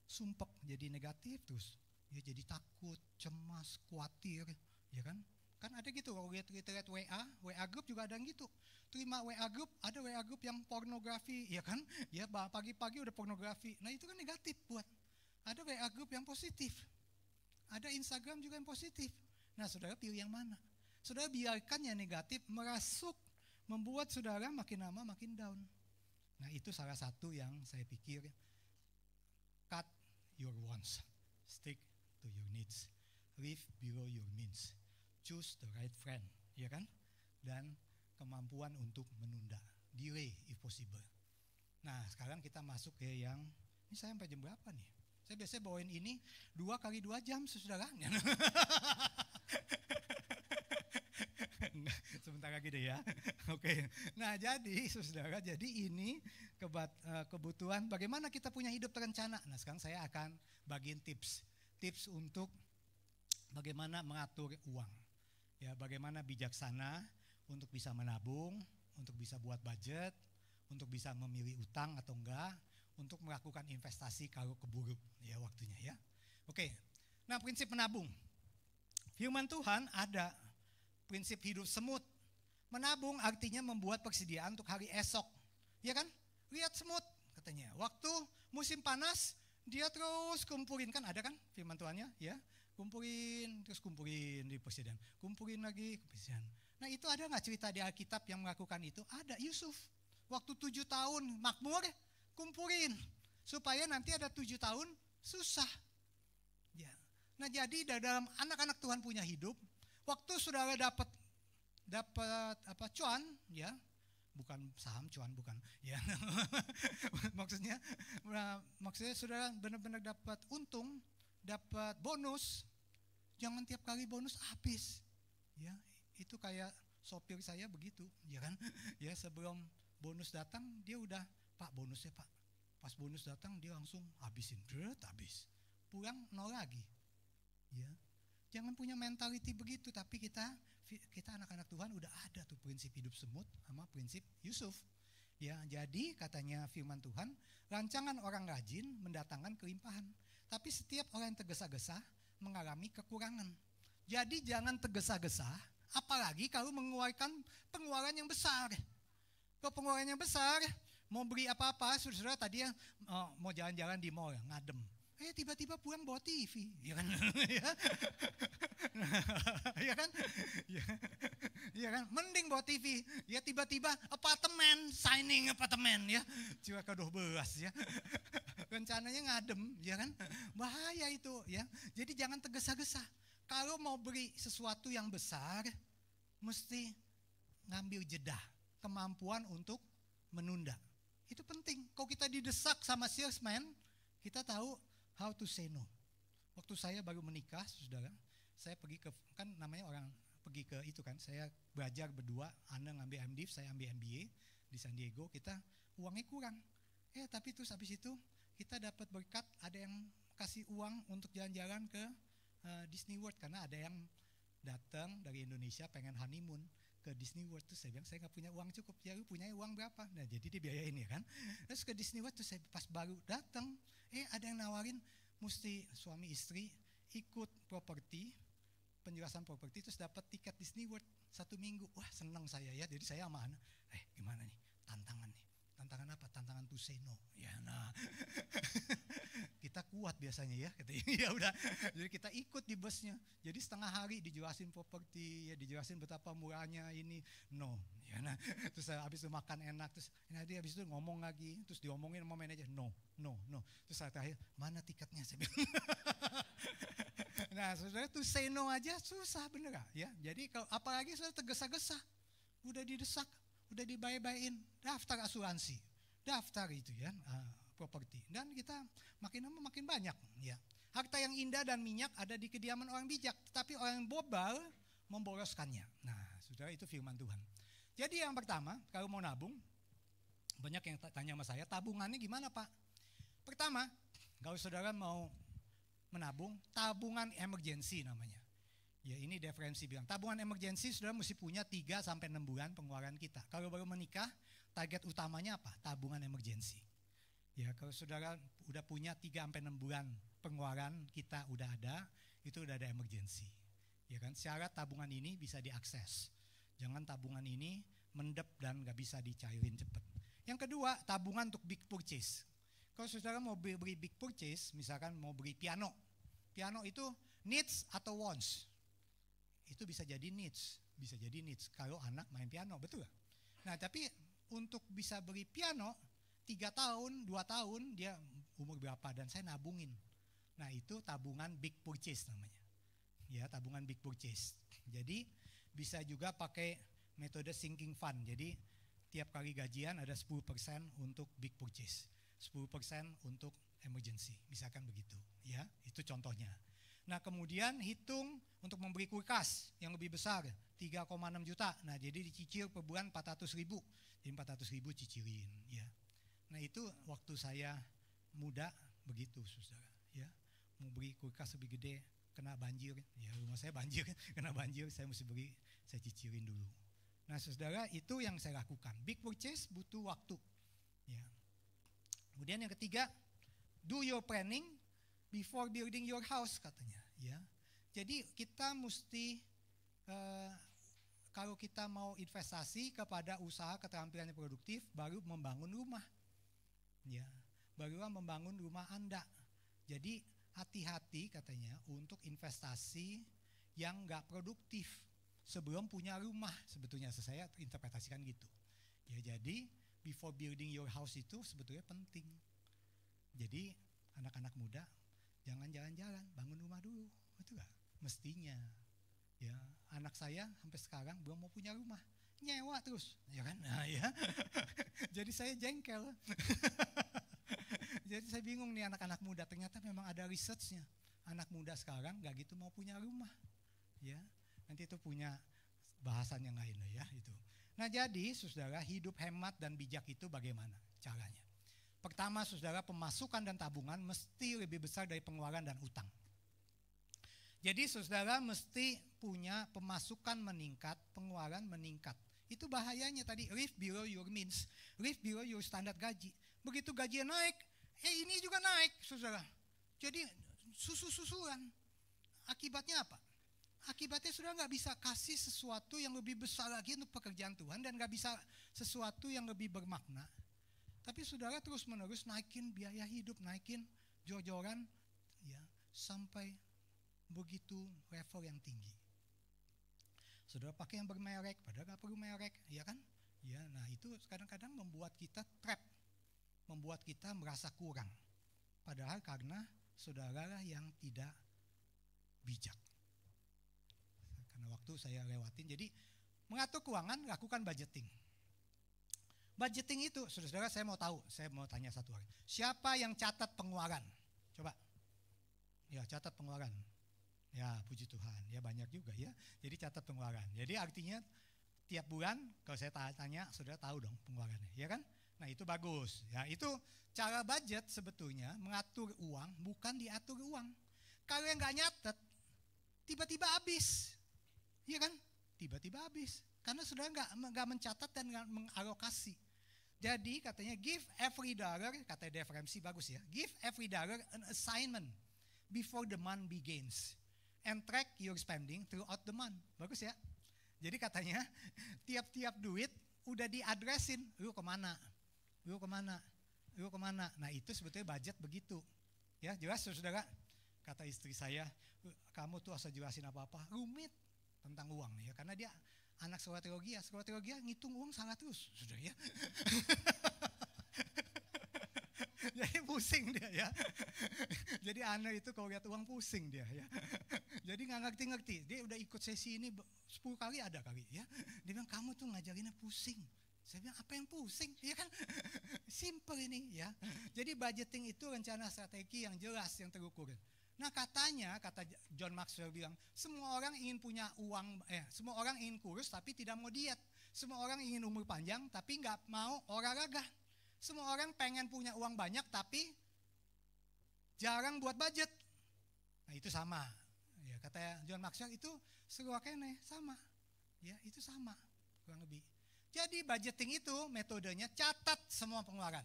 sumpek, jadi negatif terus. Ya jadi takut, cemas, khawatir, ya kan? Kan ada gitu, kalau kita lihat WA group juga ada yang gitu. Terima WA group, ada WA group yang pornografi, ya kan? Ya pagi-pagi udah pornografi. Nah itu kan negatif buat. Ada WA group yang positif. Ada Instagram juga yang positif. Nah saudara pilih yang mana? Saudara biarkan yang negatif merasuk, membuat saudara makin lama makin down. Nah itu salah satu yang saya pikir, cut your wants, stick to your needs, live below your means. Choose the right friend, ya kan? Dan kemampuan untuk menunda, delay if possible. Nah sekarang kita masuk ke yang, ini saya sampai jam berapa nih? Saya biasanya bawain ini 2 kali 2 jam saudara. Sebentar lagi deh ya. Oke. Nah jadi saudara, jadi ini kebutuhan bagaimana kita punya hidup terencana. Nah sekarang saya akan bagiin tips untuk bagaimana mengatur uang. Ya, bagaimana bijaksana untuk bisa menabung, untuk bisa buat budget, untuk bisa memilih utang atau enggak, untuk melakukan investasi kalau keburu ya waktunya ya. Oke. Nah, prinsip menabung. Firman Tuhan ada prinsip hidup semut. Menabung artinya membuat persediaan untuk hari esok. Ya kan? Lihat semut katanya. Waktu musim panas dia terus kumpulin, kan ada kan firman Tuhannya ya. Kumpulin di persediaan, kumpulin lagi ke persediaan. Nah itu ada nggak cerita di Alkitab yang melakukan itu? Ada. Yusuf waktu 7 tahun makmur kumpulin supaya nanti ada 7 tahun susah. Ya. Nah jadi dalam anak-anak Tuhan punya hidup, waktu saudara dapat apa cuan ya, bukan saham cuan, bukan ya. maksudnya saudara benar-benar dapat untung, dapat bonus, jangan tiap kali bonus habis. Ya, itu kayak sopir saya begitu, ya kan? Ya, sebelum bonus datang dia udah, Pak bonusnya Pak. Pas bonus datang dia langsung habisin, habis. Pulang nol lagi. Ya. Jangan punya mentality begitu, tapi kita anak-anak Tuhan udah ada tuh prinsip hidup semut sama prinsip Yusuf. Ya, jadi katanya firman Tuhan, rancangan orang rajin mendatangkan kelimpahan. Tapi setiap orang yang tergesa-gesa mengalami kekurangan. Jadi jangan tergesa-gesa, apalagi kalau mengeluarkan pengeluaran yang besar. Kalau pengeluaran yang besar, mau beli apa-apa, saudara tadi ya mau jalan-jalan di mall, ngadem. Tiba-tiba pulang bawa TV, ya kan? Ya kan? Ya kan? Mending bawa TV, ya tiba-tiba signing apartemen ya. Cuma ke-12 ya. Rencananya ngadem, ya kan? Bahaya itu ya. Jadi jangan tergesa-gesa. Kalau mau beli sesuatu yang besar, mesti ngambil jeda, kemampuan untuk menunda. Itu penting. Kalau kita didesak sama salesman, kita tahu how to say no. Waktu saya baru menikah, saudara, saya pergi ke, kan namanya orang pergi ke itu kan, saya belajar berdua, Anda ngambil MDiv, saya ambil MBA di San Diego, kita uangnya kurang. Tapi terus habis itu kita dapat berkat, ada yang kasih uang untuk jalan-jalan ke Disney World, karena ada yang datang dari Indonesia pengen honeymoon ke Disney World. Terus saya bilang saya gak punya uang cukup, ya lu punya uang berapa? Nah jadi dibiayain ya kan. Terus ke Disney World, terus saya pas baru datang, ada yang nawarin mesti suami istri ikut properti, penjelasan properti, terus dapat tiket Disney World 1 minggu. Wah senang saya ya, jadi saya sama anak, gimana nih tantangan nih? Tantangan apa? Tantangan to say no. Ya nah, kita kita kuat biasanya ya, katanya. Ya udah, jadi kita ikut di busnya. Jadi setengah hari dijelasin properti, ya dijelasin betapa murahnya ini. No, ya nah, terus habis itu makan enak, terus nanti habis itu ngomong lagi, terus diomongin sama manajer, no. Terus saat terakhir, mana tiketnya? Saya bilang. Nah, saudara tuh say no aja susah bener gak? Ya, jadi kalau apalagi saudara tergesa-gesa, udah didesak, udah dibayar-bayarin, daftar asuransi, daftar itu ya. Properti, dan kita makin lama makin banyak ya. Harta yang indah dan minyak ada di kediaman orang bijak, tetapi orang bobal memboroskannya. Nah, saudara, itu firman Tuhan. Jadi yang pertama, kalau mau nabung, banyak yang tanya sama saya, tabungannya gimana Pak? Pertama, kalau saudara mau menabung, tabungan emergency namanya. Ya, ini referensi bilang, tabungan emergency saudara mesti punya 3 sampai 6 bulan pengeluaran kita. Kalau baru menikah, target utamanya apa? Tabungan emergency. Ya, kalau saudara udah punya 3-6 bulan pengeluaran kita udah ada, itu udah ada emergency. Ya kan, syarat tabungan ini bisa diakses. Jangan tabungan ini mendep dan gak bisa dicairin cepat. Yang kedua, tabungan untuk big purchase. Kalau saudara mau beli big purchase, misalkan mau beli piano. Piano itu needs atau wants. Itu bisa jadi needs, bisa jadi needs kalau anak main piano, betul gak? Nah, tapi untuk bisa beli piano 3 tahun, 2 tahun dia umur berapa dan saya nabungin. Nah, itu tabungan big purchase namanya. Ya, tabungan big purchase. Jadi bisa juga pakai metode sinking fund. Jadi tiap kali gajian ada 10% untuk big purchase, 10% untuk emergency, misalkan begitu. Ya, itu contohnya. Nah, kemudian hitung untuk membeli kulkas yang lebih besar 3,6 juta. Nah, jadi dicicil per bulan 400.000. Jadi 400.000 cicilin, ya. Nah, itu waktu saya muda begitu, saudara. Ya, mau beli kulkas lebih gede, kena banjir. Ya, rumah saya banjir, kena banjir, saya mesti beli, saya cicilin dulu. Nah, saudara, itu yang saya lakukan. Big purchase butuh waktu. Ya. Kemudian yang ketiga, do your planning before building your house, katanya. Ya, jadi kita mesti kalau kita mau investasi kepada usaha keterampilan yang produktif, baru membangun rumah. Ya, barulah membangun rumah Anda. Jadi hati-hati katanya untuk investasi yang gak produktif sebelum punya rumah. Sebetulnya saya interpretasikan gitu. Ya, jadi before building your house itu sebetulnya penting. Jadi anak-anak muda jangan jalan-jalan, bangun rumah dulu, betul gak? Mestinya. Ya, anak saya sampai sekarang belum mau punya rumah, nyewa terus, ya kan? Nah, ya. Jadi saya jengkel. Jadi saya bingung nih anak-anak muda. Ternyata memang ada researchnya. Anak muda sekarang gak gitu mau punya rumah. Ya, nanti itu punya bahasan yang lain ya itu. Nah, jadi saudara, hidup hemat dan bijak itu bagaimana caranya? Pertama, saudara, pemasukan dan tabungan mesti lebih besar dari pengeluaran dan utang. Jadi saudara mesti punya pemasukan meningkat, pengeluaran meningkat. Itu bahayanya tadi, live below your means, live below your standar gaji. Begitu gaji naik, ini juga naik, saudara. Jadi susu-susuan. Akibatnya apa? Akibatnya saudara gak bisa kasih sesuatu yang lebih besar lagi untuk pekerjaan Tuhan, dan gak bisa sesuatu yang lebih bermakna. Tapi saudara terus menerus naikin biaya hidup, naikin jor-joran, ya, sampai begitu level yang tinggi. Saudara pakai yang bermerek, padahal gak perlu merek, ya kan? Ya, nah itu kadang-kadang membuat kita trap, membuat kita merasa kurang. Padahal karena saudara yang tidak bijak. Karena waktu saya lewatin, jadi mengatur keuangan, lakukan budgeting. Budgeting itu, saudara, saya mau tahu, saya mau tanya satu hal. Siapa yang catat pengeluaran? Coba. Ya, catat pengeluaran. Ya, puji Tuhan, ya banyak juga ya. Jadi catat pengeluaran. Jadi artinya tiap bulan kalau saya tanya, saudara tahu dong pengeluarannya, ya kan? Nah, itu bagus. Ya, itu cara budget sebetulnya mengatur uang, bukan diatur uang. Kalau yang nggak nyatet, tiba-tiba habis, ya kan? Tiba-tiba habis, karena saudara nggak mencatat dan nggak mengalokasi. Jadi katanya give every dollar, kata Dave Ramsey bagus ya. Give every dollar an assignment before the month begins. And track your spending throughout the month. Bagus ya. Jadi katanya tiap-tiap duit udah diadresin, lu kemana, lu kemana, lu kemana. Nah, itu sebetulnya budget begitu. Ya jelas saudara, kata istri saya, kamu tuh asal jelasin apa-apa, rumit tentang uang ya, karena dia anak sekolah teologi ngitung uang salah terus, sudah ya. Jadi pusing dia ya. Jadi anak itu kalau lihat uang pusing dia ya. Jadi nggak ngerti-ngerti. Dia udah ikut sesi ini 10 kali ada kali ya. Dia bilang kamu tuh ngajarinnya pusing. Saya bilang apa yang pusing? Ya kan simple ini ya. Jadi budgeting itu rencana strategi yang jelas, yang terukur. Nah katanya, kata John Maxwell bilang, semua orang ingin punya uang, semua orang ingin kurus tapi tidak mau diet. Semua orang ingin umur panjang tapi nggak mau olahraga. Semua orang pengen punya uang banyak tapi jarang buat budget. Nah itu sama. Ya, kata John Maxwell itu seruakannya sama. Ya itu sama kurang lebih. Jadi budgeting itu metodenya catat semua pengeluaran.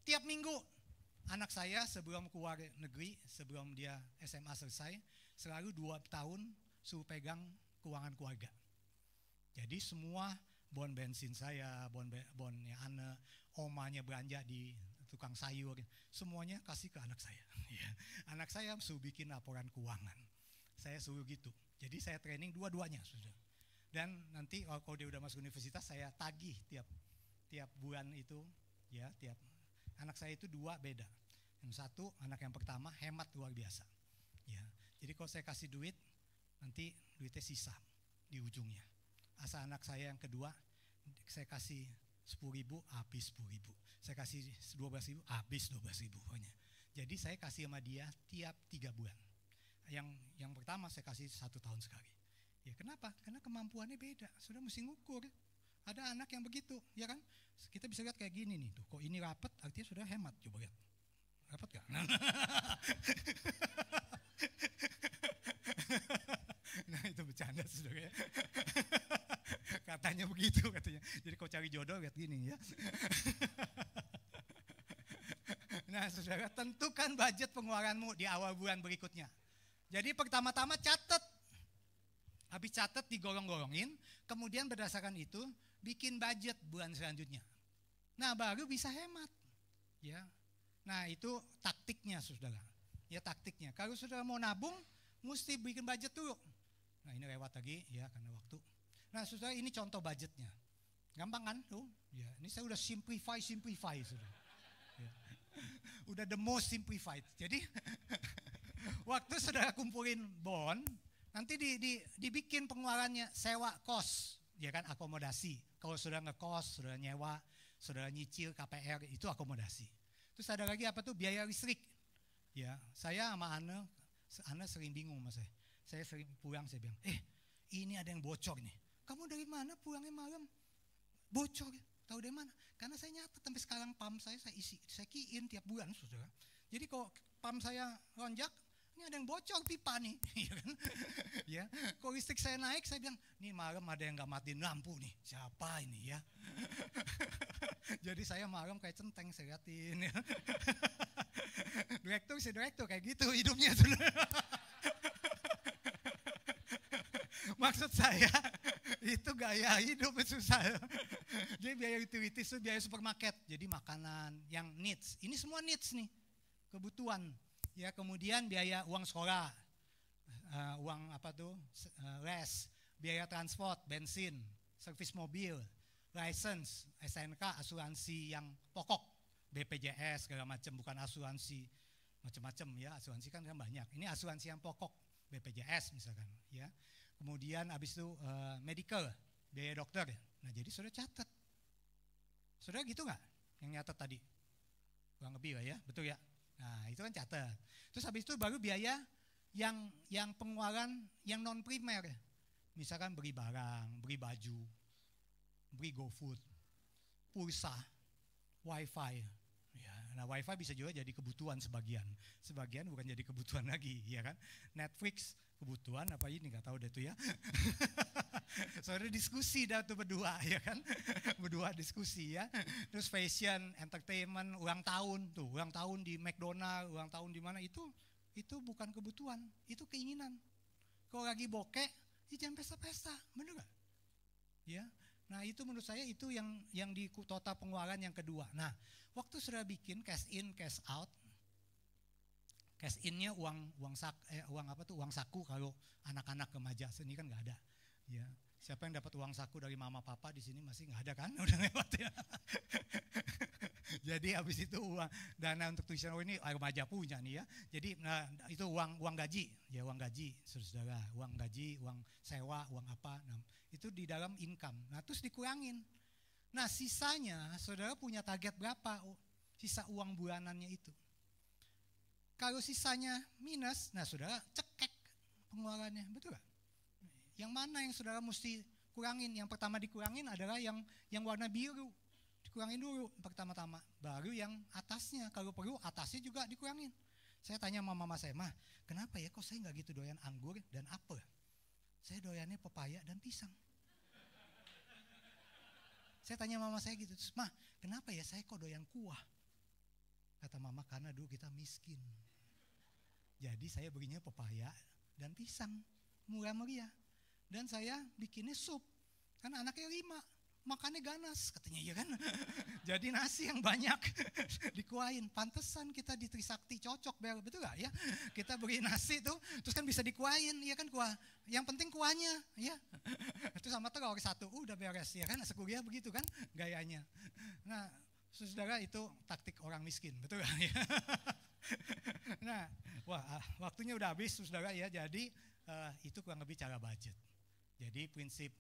Tiap minggu anak saya sebelum keluar negeri, sebelum dia SMA selesai, selalu 2 tahun suruh pegang keuangan keluarga. Jadi semua bon bensin saya, bonnya Anne, omanya belanja di tukang sayur, semuanya kasih ke anak saya. Anak saya suruh bikin laporan keuangan. Saya suruh gitu. Jadi saya training dua-duanya sudah. Dan nanti kalau dia udah masuk universitas saya tagih tiap bulan itu ya, tiap anak saya itu 2 beda. Yang satu anak yang pertama hemat luar biasa. Ya. Jadi kalau saya kasih duit nanti duitnya sisa di ujungnya. Asal anak saya yang kedua saya kasih 10.000 habis 10.000. Saya kasih 12.000 habis 12.000 pokoknya. Jadi saya kasih sama dia tiap 3 bulan. Yang pertama saya kasih 1 tahun sekali. Ya kenapa? Karena kemampuannya beda. Sudah mesti ngukur. Ada anak yang begitu, ya kan? Kita bisa lihat kayak gini nih, tuh. Kok ini rapat, artinya sudah hemat. Coba lihat. Rapat gak? Nah itu bercanda saudara ya. Katanya begitu katanya. Jadi kau cari jodoh lihat gini ya. Nah saudara, tentukan budget pengeluaranmu di awal bulan berikutnya. Jadi pertama-tama catat. Habis catat digolong-golongin, kemudian berdasarkan itu bikin budget bulan selanjutnya. Nah baru bisa hemat. Ya. Nah itu taktiknya saudara. Ya taktiknya. Kalau saudara mau nabung, mesti bikin budget dulu. Nah ini lewat lagi ya karena waktu. Nah saudara ini contoh budgetnya. Gampang kan tuh? Ya, ini saya udah simplify saudara. Ya. Udah the most simplified. Jadi waktu saudara kumpulin bond, nanti dibikin pengeluarannya sewa kos, ya kan akomodasi. Kalau sudah ngekos, sudah nyewa, sudah nyicil KPR itu akomodasi. Terus ada lagi apa tuh biaya listrik. Ya, saya sama Anne sering bingung sama saya. Saya sering pulang saya bilang, ini ada yang bocor nih. Kamu dari mana pulangnya malam? Bocor. Tahu dari mana? Karena saya nyatet sampai sekarang pam saya isi, saya keyin tiap bulan saudara. Jadi kalau pam saya lonjak, ini ada yang bocor pipa nih, ya kan? Ya, kalau listrik saya naik, saya bilang, nih malam ada yang nggak matiin lampu nih, siapa ini ya? Jadi saya malam kayak centeng saya liatin. Ya. Direktur kayak gitu hidupnya. Maksud saya itu gaya hidup susah. Jadi biaya utilities itu biaya supermarket, jadi makanan yang needs. Ini semua needs nih, kebutuhan. Ya kemudian biaya uang sekolah, uang apa tuh les, biaya transport, bensin, servis mobil, license, SNK, asuransi yang pokok, BPJS segala macam, bukan asuransi macam-macam ya, asuransi kan banyak. Ini asuransi yang pokok, BPJS misalkan ya. Kemudian habis itu medical, biaya dokter. Nah jadi sudah catat, sudah gitu nggak? Yang nyatat tadi, kurang lebih lah ya, betul ya. Nah itu kan catat. Terus habis itu baru biaya yang pengeluaran yang non primer. Misalkan beli barang, beli baju, beli GoFood, pulsa, wifi. Ya, nah wifi bisa juga jadi kebutuhan sebagian bukan jadi kebutuhan lagi, ya kan? Netflix kebutuhan apa ini nggak tahu deh tuh ya. Soalnya diskusi dah tuh berdua ya kan, berdua diskusi ya. Terus fashion, entertainment, ulang tahun di McDonald, ulang tahun di mana itu bukan kebutuhan, itu keinginan. Kalau lagi bokeh, ya jangan pesta-pesta, bener nggak? Ya, nah itu menurut saya itu yang di total pengeluaran yang kedua. Nah, waktu sudah bikin cash in, cash out, Cash in-nya uang saku kalau anak-anak remaja sini kan nggak ada. Ya, siapa yang dapat uang saku dari mama papa di sini masih nggak ada kan? Udah lewat ya. Jadi habis itu uang dana untuk tuition ini remaja punya nih ya. Jadi itu uang gaji, ya uang gaji, saudara, uang gaji, uang sewa, uang apa. Nah, itu di dalam income. Nah, terus dikurangin. Nah, sisanya saudara punya target berapa? Sisa uang bulanannya itu. Kalau sisanya minus, nah saudara cekek pengeluarannya, betul gak? Yang mana yang saudara mesti kurangin? Yang pertama dikurangin adalah yang warna biru. Dikurangin dulu pertama-tama, baru yang atasnya. Kalau perlu atasnya juga dikurangin. Saya tanya sama mama saya, "Mah, kenapa ya kok saya nggak gitu doyan anggur dan apel? Saya doyannya pepaya dan pisang." Saya tanya mama saya gitu, "Terus Mah, kenapa ya saya kok doyan kuah?" Kata mama, "Karena dulu kita miskin. Jadi saya belinya pepaya dan pisang, murah meriah. Dan saya bikinnya sup, kan anaknya 5, makannya ganas," katanya, ya kan. Jadi nasi yang banyak dikuahin. Pantesan kita di Trisakti cocok, betul gak ya? Kita beri nasi tuh, terus kan bisa dikuahin, ya kan, kuah. Yang penting kuahnya, ya. Itu sama telur 1, udah beres, ya kan. Sekuliah begitu kan gayanya. Nah, saudara, itu taktik orang miskin, betul gak ya? Nah, waktunya udah habis, saudara ya. Jadi itu kurang lebih cara budget. Jadi prinsip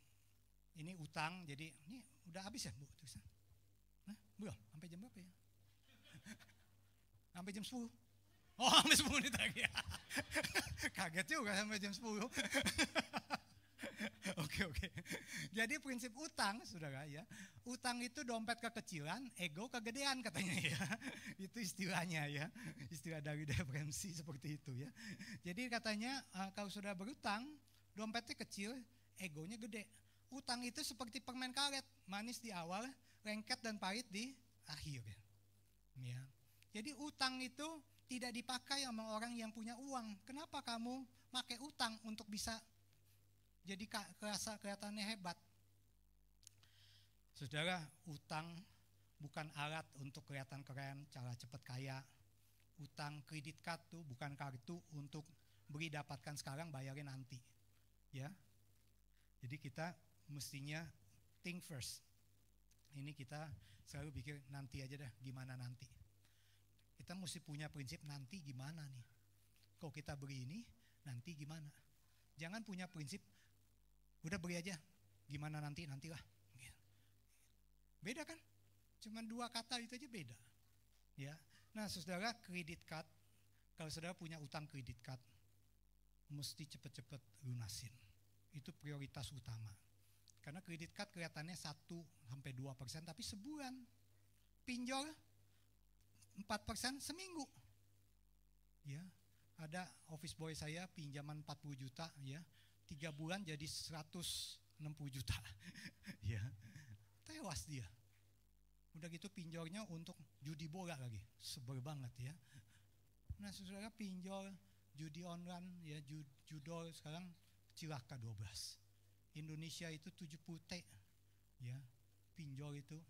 ini utang, jadi ini udah habis ya Bu? Nah, belum? Sampai jam berapa ya? Sampai jam 10. Oh, sampai 10 menit lagi ya. Kaget juga sampai jam 10. Oke. Jadi prinsip utang, saudara ya. Utang itu dompet kekecilan, ego kegedean katanya ya. Itu istilahnya ya. Istilah dari Dave Ramsey seperti itu ya. Jadi katanya kalau sudah berutang, dompetnya kecil, egonya gede. Utang itu seperti permen karet, manis di awal, lengket dan pahit di akhir. Ya. Jadi utang itu tidak dipakai sama orang yang punya uang. Kenapa kamu pakai utang untuk bisa jadi kelihatannya hebat? Saudara, utang bukan alat untuk kelihatan keren, cara cepat kaya. Utang kredit card tuh bukan kartu untuk beri dapatkan sekarang, bayarin nanti. Ya. Jadi kita mestinya think first. Ini kita selalu pikir nanti aja dah, gimana nanti. Kita mesti punya prinsip nanti gimana nih. Kalau kita beri ini, nanti gimana. Jangan punya prinsip, udah beri aja, gimana nantilah. Beda kan? Cuman 2 kata itu aja beda. Ya. Nah, saudara, kredit card, kalau saudara punya utang kredit card, mesti cepet-cepet lunasin. Itu prioritas utama. Karena kredit card kelihatannya 1-2%, tapi sebulan pinjol 4% seminggu. Ya, ada office boy saya pinjaman 40 juta ya, 3 bulan jadi 160 juta. Ya, tewas dia. Udah gitu pinjolnya untuk judi bola lagi, sebel banget ya. Nah, saudara, pinjol judi online ya, judol sekarang cilaka 12. Indonesia itu 70 T ya, pinjol itu,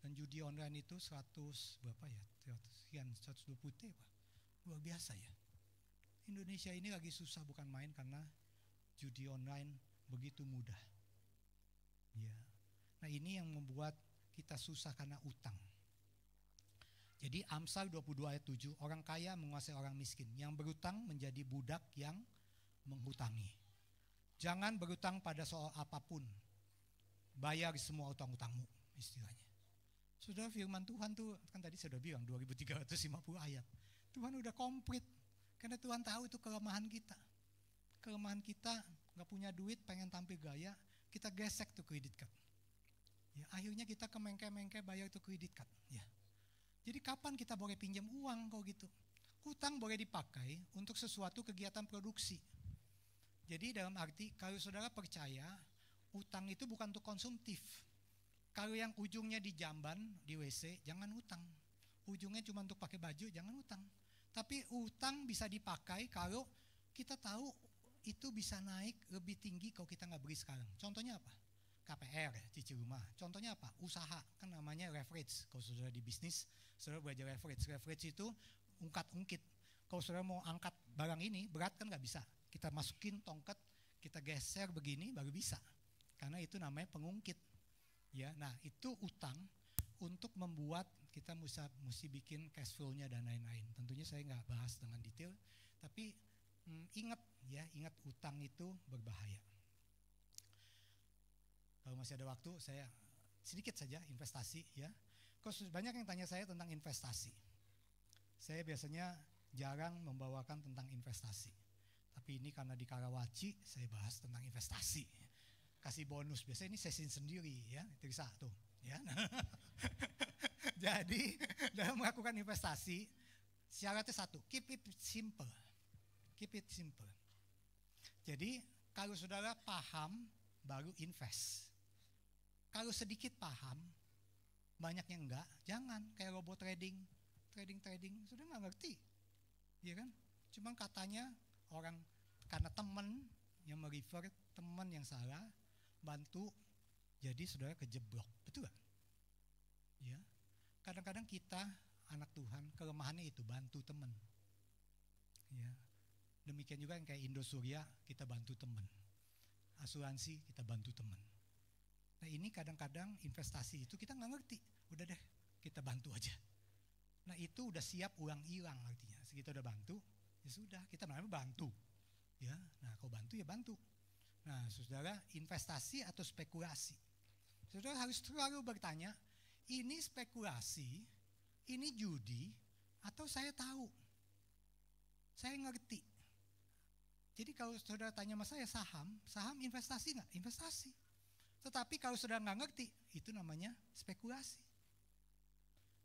dan judi online itu 100 berapa ya, 120 T Pak. Luar biasa ya. Indonesia ini lagi susah bukan main karena judi online begitu mudah. Ya. Nah, ini yang membuat kita susah karena utang. Jadi Amsal 22 ayat 7, orang kaya menguasai orang miskin, yang berutang menjadi budak yang menghutangi. Jangan berutang pada soal apapun. Bayar semua utang-utangmu, istilahnya. Saudara, firman Tuhan tuh kan tadi saya sudah bilang 2350 ayat. Tuhan udah komplit. Karena Tuhan tahu itu kelemahan kita. Kelemahan kita gak punya duit, pengen tampil gaya, kita gesek tuh kredit card. Ya, akhirnya kita kemengke-mengke bayar tuh kredit card. Ya. Jadi kapan kita boleh pinjam uang kalau gitu? Utang boleh dipakai untuk sesuatu kegiatan produksi. Jadi dalam arti kalau saudara percaya utang itu bukan untuk konsumtif. Kalau yang ujungnya di jamban, di WC, jangan utang. Ujungnya cuma untuk pakai baju, jangan utang. Tapi utang bisa dipakai kalau kita tahu itu bisa naik lebih tinggi kalau kita nggak beri sekarang. Contohnya apa? KPR, cicil rumah. Contohnya apa? Usaha, kan namanya leverage. Kalau saudara di bisnis, saudara belajar leverage. Leverage itu ungkat-ungkit. Kalau saudara mau angkat barang ini, berat kan nggak bisa. Kita masukin tongkat, kita geser begini baru bisa. Karena itu namanya pengungkit. Ya, nah itu utang untuk membuat kita mesti bikin cash flow-nya dan lain-lain. Tentunya saya nggak bahas dengan detail, tapi ingat utang itu berbahaya. Kalau masih ada waktu, saya sedikit saja investasi ya. Kok banyak yang tanya saya tentang investasi. Saya biasanya jarang membawakan tentang investasi. Tapi ini karena di Karawaci, saya bahas tentang investasi. Kasih bonus, biasanya ini sesi sendiri ya, Tirsa tuh ya. Jadi dalam melakukan investasi, syaratnya satu, keep it simple. Keep it simple. Jadi kalau saudara paham, baru invest. Kalau sedikit paham, banyaknya enggak, jangan kayak robot trading, sudah nggak ngerti, ya kan? Cuma katanya orang karena teman yang merefer, teman yang salah, bantu, jadi saudara kejeblok, betul gak? Ya, kadang-kadang kita anak Tuhan kelemahannya itu bantu teman, ya. Demikian juga yang kayak Indosuria, kita bantu teman, asuransi kita bantu teman. Nah ini kadang-kadang investasi itu kita nggak ngerti, udah deh kita bantu aja. Nah itu udah siap uang hilang artinya. Segitu udah bantu, ya sudah kita namanya bantu. Ya, nah kalau bantu ya bantu. Nah saudara, investasi atau spekulasi? Saudara harus selalu bertanya, ini spekulasi, ini judi, atau saya tahu, saya ngerti. Jadi kalau saudara tanya sama saya saham investasi nggak? Investasi. Tetapi kalau saudara nggak ngerti, itu namanya spekulasi.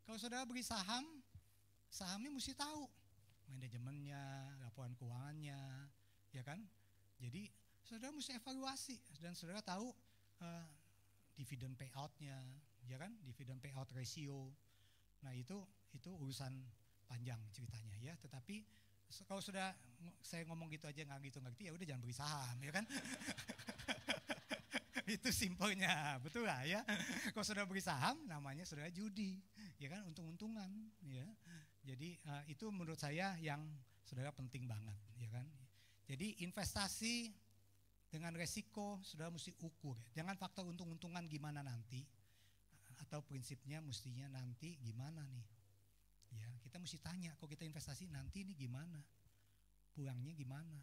Kalau saudara beli saham, sahamnya mesti tahu manajemennya, laporan keuangannya, ya kan? Jadi saudara mesti evaluasi dan saudara tahu dividen payout-nya, ya kan? Dividen payout ratio. Nah itu urusan panjang ceritanya ya. Tetapi kalau sudah saya ngomong gitu aja nggak gitu ngerti, ya udah jangan beli saham, ya kan? Itu simpelnya, betul lah ya. Kalau sudah beli saham, namanya sudah judi, ya kan, untung-untungan, ya. Jadi itu menurut saya yang saudara penting banget, ya kan. Jadi investasi dengan resiko saudara mesti ukur, jangan faktor untung-untungan gimana nanti, atau prinsipnya mestinya nanti gimana nih. Ya, kita mesti tanya, kalau kita investasi nanti ini gimana, pulangnya gimana,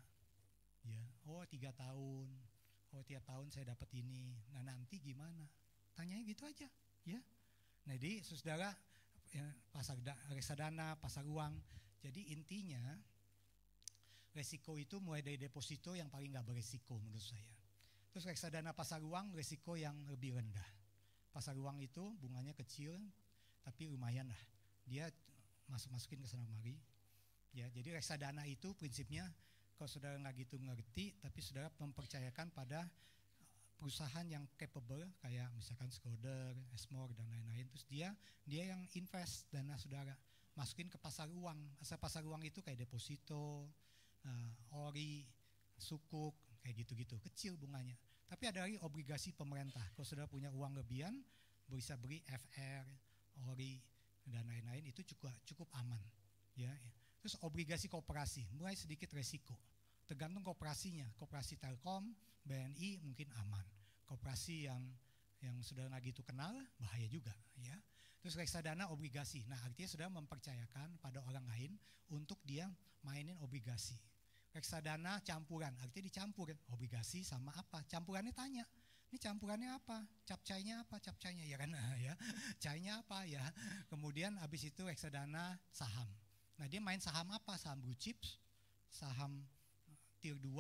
ya. Oh 3 tahun. Oh tiap tahun saya dapat ini, nah nanti gimana? Tanyanya gitu aja, ya. Nah jadi saudara, ya, reksadana, pasar uang. Jadi intinya resiko itu mulai dari deposito yang paling nggak beresiko menurut saya. Terus reksadana pasar uang resiko yang lebih rendah. Pasar uang itu bunganya kecil, tapi lumayan lah. Dia masukin ke sana kemari. Ya, jadi reksadana itu prinsipnya, kalau saudara nggak gitu ngerti, tapi saudara mempercayakan pada perusahaan yang capable, kayak misalkan Schroder, Esmore dan lain-lain. Terus dia yang invest dana saudara, masukin ke pasar uang. Asal pasar uang itu kayak deposito, ori, sukuk, kayak gitu-gitu, kecil bunganya. Tapi ada lagi obligasi pemerintah. Kalau saudara punya uang lebihan, bisa beli FR, ori dan lain-lain, itu cukup aman, ya. Terus obligasi koperasi, mulai sedikit resiko, tergantung koperasinya. Koperasi Telkom, BNI mungkin aman. Koperasi yang sudah nggak gitu kenal, bahaya juga, ya. Terus reksadana obligasi, nah artinya sudah mempercayakan pada orang lain untuk dia mainin obligasi. Reksadana campuran, artinya dicampur obligasi sama apa? Campurannya tanya, ini campurannya apa? Capcainya apa? Capcainya, ya kan? Ya, cainya apa ya? Kemudian habis itu reksadana saham. Nah dia main saham apa? Saham blue chips, saham tier 2,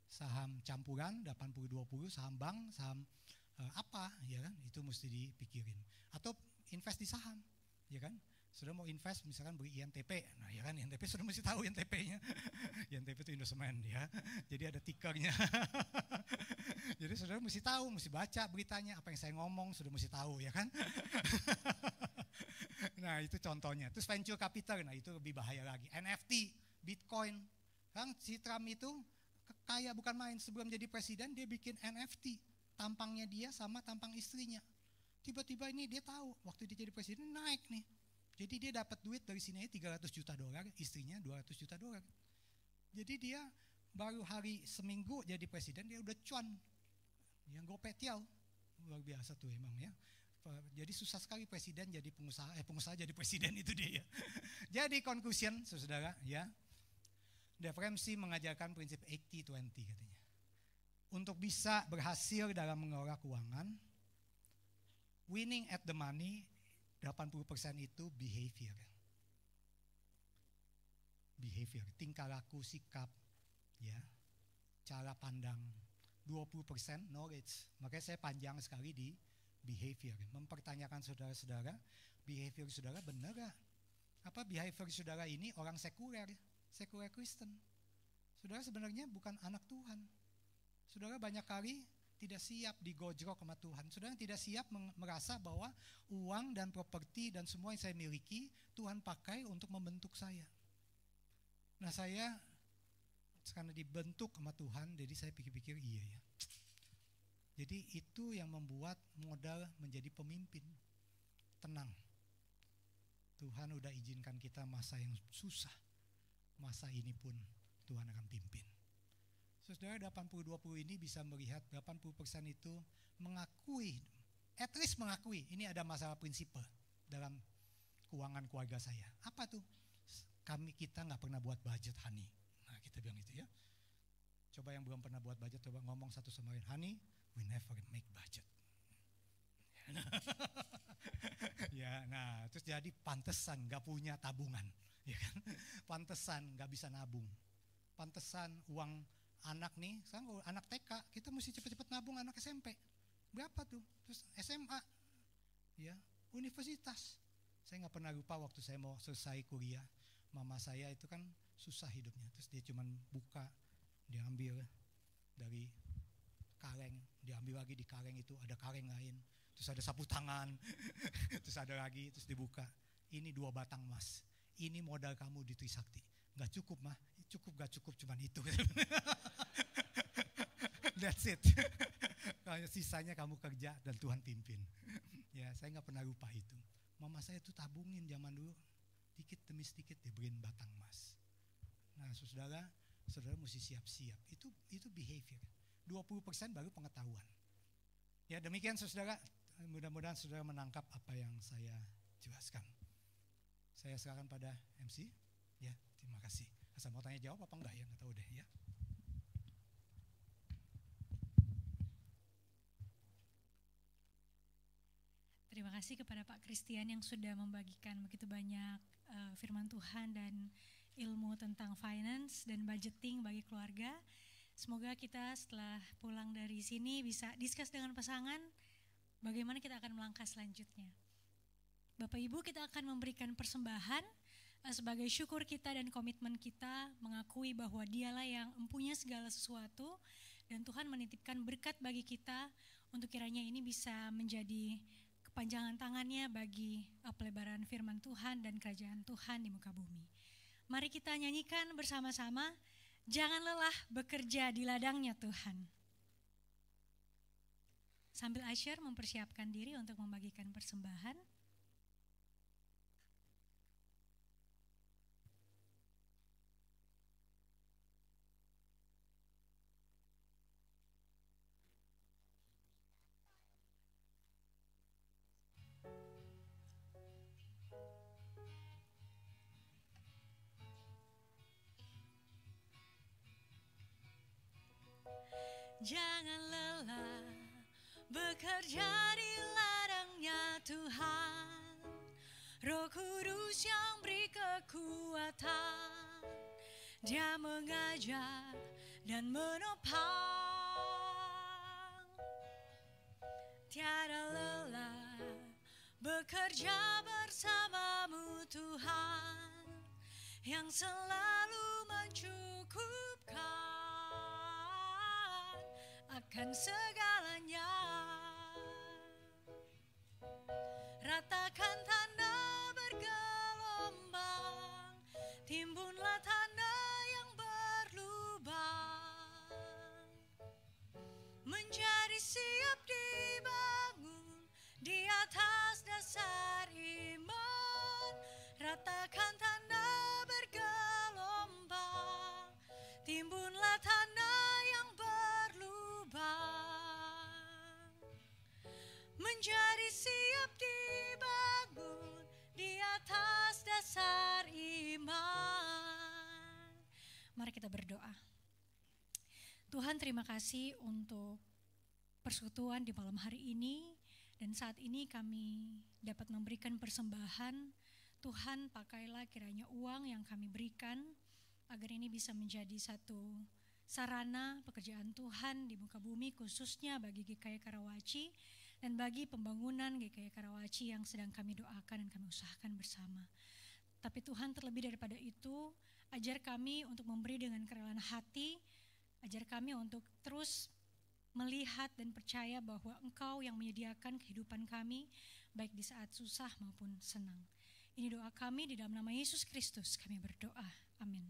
saham campuran 80-20, saham bank, saham apa, ya kan? Itu mesti dipikirin. Atau invest di saham, ya kan? Sudah mau invest misalkan beli INTP, nah ya kan INTP sudah mesti tahu INTP-nya. INTP itu Indosemen, ya. Jadi ada tikernya. Jadi saudara mesti tahu, mesti baca beritanya, apa yang saya ngomong sudah mesti tahu, ya kan? Nah itu contohnya. Terus venture capital, nah itu lebih bahaya lagi. NFT, Bitcoin. Kan si Trump itu kaya bukan main. Sebelum jadi presiden dia bikin NFT, tampangnya dia sama tampang istrinya. Tiba-tiba ini dia tahu waktu dia jadi presiden naik nih, Jadi dia dapat duit dari sini $300 juta, istrinya $200 juta. Jadi dia baru hari seminggu jadi presiden dia udah cuan. Yang gopetial. Luar biasa tuh emang ya. Jadi susah sekali presiden jadi pengusaha jadi presiden itu dia ya. Jadi conclusion saudara ya. Dave Ramsey mengajarkan prinsip 80-20 katanya. Untuk bisa berhasil dalam mengelola keuangan, winning at the money 80% itu behavior, tingkah laku, sikap, ya, cara pandang. 20% knowledge. Makanya saya panjang sekali di behavior. Mempertanyakan saudara-saudara, behavior saudara benar gak? Apa behavior saudara ini orang sekuler Kristen? Saudara sebenarnya bukan anak Tuhan. Saudara banyak kali tidak siap digojrok sama Tuhan. Saudara tidak siap merasa bahwa uang dan properti dan semua yang saya miliki Tuhan pakai untuk membentuk saya. Nah saya karena dibentuk sama Tuhan, jadi saya pikir-pikir iya ya. Jadi itu yang membuat modal menjadi pemimpin. Tenang. Tuhan udah izinkan kita masa yang susah. Masa ini pun Tuhan akan pimpin. Saudara 80-20 ini bisa melihat 80% itu mengakui, at least mengakui ini ada masalah prinsipal dalam keuangan keluarga saya. Apa tuh? Kita nggak pernah buat budget, honey. Nah kita bilang itu ya. Coba yang belum pernah buat budget, coba ngomong satu sama lain, honey, we never make budget. Ya, nah terus jadi pantesan nggak punya tabungan, ya kan? Pantesan nggak bisa nabung. Pantesan uang anak nih, sekarang anak TK kita mesti cepet-cepet nabung, anak SMP berapa tuh, terus SMA, ya universitas. Saya nggak pernah lupa waktu saya mau selesai kuliah, mama saya itu kan susah hidupnya, terus dia cuman buka, dia ambil dari kaleng, diambil lagi di kaleng itu ada kaleng lain, terus ada sapu tangan, terus ada lagi, terus dibuka, ini 2 batang emas, ini modal kamu di Trisakti. Gak cukup mah, gak cukup cuman itu. That's it. Sisanya kamu kerja dan Tuhan pimpin. Ya, saya gak pernah lupa itu. Mama saya tuh tabungin zaman dulu, dikit demi sedikit dibeliin batang emas. Nah, saudara mesti siap-siap. Itu behavior. 20% baru pengetahuan. Ya, demikian saudara. Mudah-mudahan saudara menangkap apa yang saya jelaskan. Saya serahkan pada MC. Ya, terima kasih. Asal mau tanya jawab apa enggak ya, nggak tahu deh ya. Terima kasih kepada Pak Christian yang sudah membagikan begitu banyak firman Tuhan dan ilmu tentang finance dan budgeting bagi keluarga. Semoga kita setelah pulang dari sini bisa discuss dengan pasangan bagaimana kita akan melangkah selanjutnya. Bapak Ibu, kita akan memberikan persembahan sebagai syukur kita dan komitmen kita mengakui bahwa Dialah yang mempunyai segala sesuatu dan Tuhan menitipkan berkat bagi kita untuk kiranya ini bisa menjadi kepanjangan tangannya bagi pelebaran firman Tuhan dan kerajaan Tuhan di muka bumi. Mari kita nyanyikan bersama-sama, jangan lelah bekerja di ladangnya Tuhan. Sambil Asher mempersiapkan diri untuk membagikan persembahan. Jangan lelah bekerja di ladangnya Tuhan, Roh Kudus yang beri kekuatan, Dia mengajar dan menopang. Tiada lelah bekerja bersamamu Tuhan, yang selalu mencukupkan akan segalanya. Ratakan tanda bergelombang, timbunlah tanda yang berlubang, menjadi siap dibangun di atas dasar iman. berdoa. Tuhan, terima kasih untuk persekutuan di malam hari ini, dan saat ini kami dapat memberikan persembahan. Tuhan, pakailah kiranya uang yang kami berikan agar ini bisa menjadi satu sarana pekerjaan Tuhan di muka bumi, khususnya bagi GKI Karawaci dan bagi pembangunan GKI Karawaci yang sedang kami doakan dan kami usahakan bersama. Tapi Tuhan, terlebih daripada itu, ajar kami untuk memberi dengan kerelaan hati, ajar kami untuk terus melihat dan percaya bahwa Engkau yang menyediakan kehidupan kami, baik di saat susah maupun senang. Ini doa kami di dalam nama Yesus Kristus kami berdoa, amin.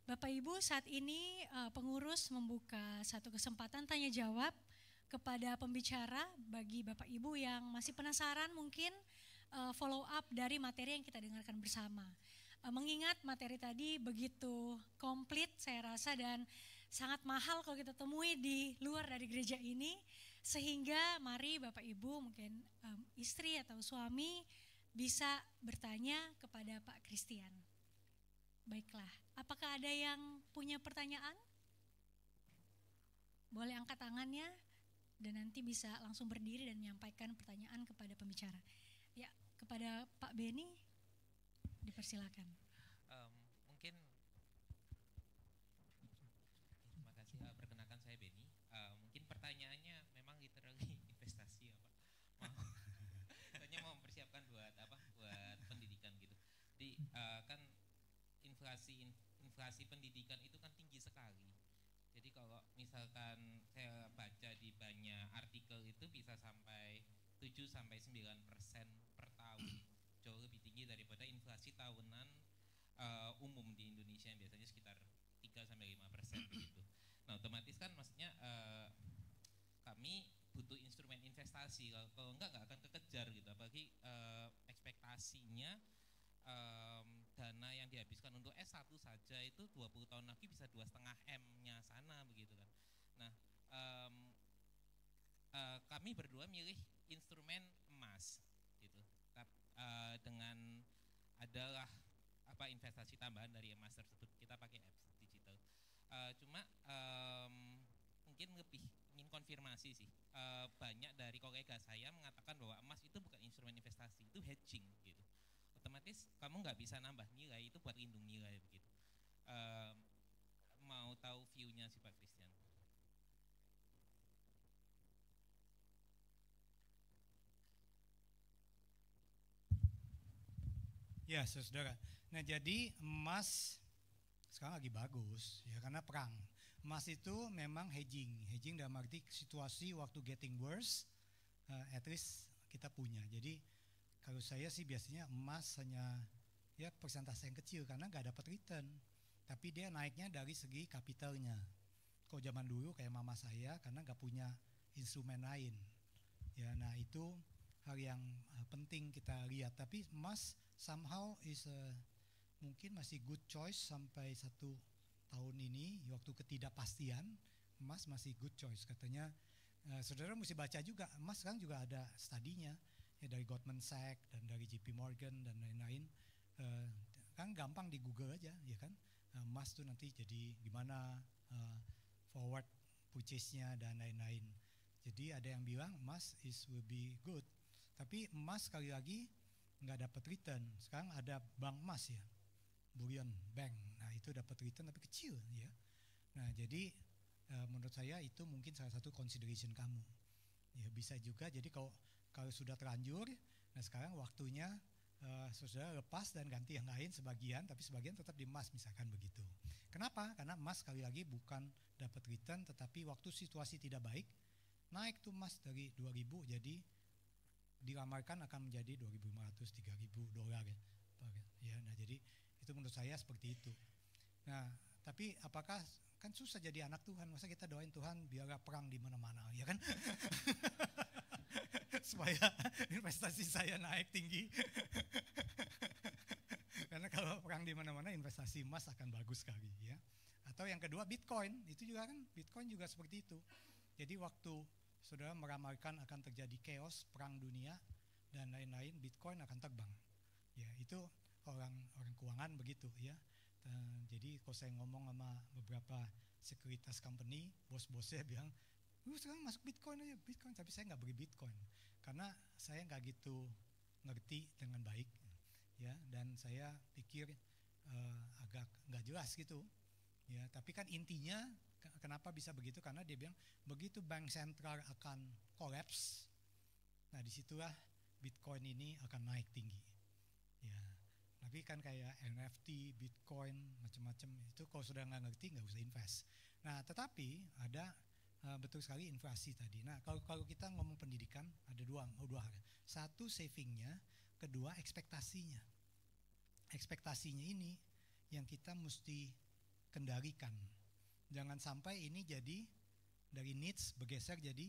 Bapak Ibu, saat ini pengurus membuka satu kesempatan tanya jawab kepada pembicara. Bagi Bapak Ibu yang masih penasaran, mungkin follow up dari materi yang kita dengarkan bersama. Mengingat materi tadi begitu komplit saya rasa, dan sangat mahal kalau kita temui di luar dari gereja ini, sehingga mari Bapak Ibu, mungkin istri atau suami bisa bertanya kepada Pak Christian. Baiklah, apakah ada yang punya pertanyaan? Boleh angkat tangannya dan nanti bisa langsung berdiri dan menyampaikan pertanyaan kepada pembicara. Ya, kepada Pak Beni dipersilakan. Mungkin terima kasih. Perkenalkan saya Beni. Mungkin pertanyaannya memang literally investasi ya Pak. Hanya mau mempersiapkan buat apa? Buat pendidikan gitu. Jadi kan inflasi pendidikan itu kan tinggi sekali. Jadi kalau misalkan saya baca di banyak artikel itu bisa sampai 7-9% per tahun, jauh lebih tinggi daripada inflasi tahunan umum di Indonesia yang biasanya sekitar 3-5% begitu. Nah, otomatis kan maksudnya kami butuh instrumen investasi, kalau enggak akan kekejar gitu, apalagi ekspektasinya dana yang dihabiskan untuk S1 saja itu 20 tahun lagi bisa 2,5 M-nya sana begitu kan. Nah, kami berdua milih instrumen emas gitu. Dengan adalah investasi tambahan dari emas tersebut, kita pakai apps digital. Cuma mungkin lebih ingin konfirmasi sih. Banyak dari kolega saya mengatakan bahwa emas itu bukan instrumen investasi, itu hedging gitu. Otomatis kamu nggak bisa nambah nilai, itu buat lindung nilai begitu. Mau tahu view-nya sih Pak Christian? Ya, saudara. Nah, jadi emas sekarang lagi bagus ya karena perang. Emas itu memang hedging dalam arti situasi waktu getting worse, at least kita punya. Jadi kalau saya sih biasanya emas hanya ya persentase yang kecil karena nggak dapat return, tapi dia naiknya dari segi kapitalnya. Kalau zaman dulu kayak mama saya karena nggak punya instrumen lain, ya. Nah itu hal yang penting kita lihat. Tapi emas somehow is mungkin masih good choice sampai 1 tahun ini. Waktu ketidakpastian emas masih good choice katanya. Saudara mesti baca juga, emas sekarang juga ada studinya ya, dari Goldman Sachs dan dari JP Morgan dan lain-lain. Kan gampang di Google aja ya kan, emas tuh nanti jadi gimana, forward purchase-nya dan lain-lain. Jadi ada yang bilang emas will be good, tapi emas sekali lagi nggak dapat return. Sekarang ada bank emas ya, bullion bank. Nah itu dapat return tapi kecil ya. Nah jadi menurut saya itu mungkin salah satu consideration kamu. Ya bisa juga. Jadi kalau sudah terlanjur, nah sekarang waktunya saudara lepas dan ganti yang lain sebagian, tapi sebagian tetap di emas misalkan begitu. Kenapa? Karena emas sekali lagi bukan dapat return, tetapi waktu situasi tidak baik naik tuh emas dari 2.000 jadi diramalkan akan menjadi 2.500, 3.000 dolar ya. Nah jadi itu menurut saya seperti itu. Nah tapi apakah, kan susah jadi anak Tuhan, masa kita doain Tuhan biarlah perang di mana-mana ya kan? Supaya investasi saya naik tinggi. Karena kalau perang di mana-mana investasi emas akan bagus sekali ya. Atau yang kedua Bitcoin, itu juga kan, Bitcoin juga seperti itu. Jadi waktu saudara meramalkan akan terjadi chaos, perang dunia dan lain-lain, Bitcoin akan terbang. Ya, itu orang keuangan begitu ya. Jadi kalau saya ngomong sama beberapa sekuritas company, bos-bosnya bilang, lu sekarang masuk Bitcoin aja, Bitcoin. Tapi saya nggak beli Bitcoin karena saya nggak gitu ngerti dengan baik, ya. Dan saya pikir agak nggak jelas gitu, ya. Tapi kan intinya kenapa bisa begitu? Karena dia bilang begitu bank sentral akan collapse, nah disitulah Bitcoin ini akan naik tinggi, ya. Tapi kan kayak NFT, Bitcoin, macam-macam itu kalau sudah nggak ngerti nggak usah invest. Nah, tetapi ada betul sekali inflasi tadi. Nah, kalau kita ngomong pendidikan ada dua hal. Satu savingnya, kedua ekspektasinya. Ekspektasinya ini yang kita mesti kendalikan. Jangan sampai ini jadi dari needs bergeser jadi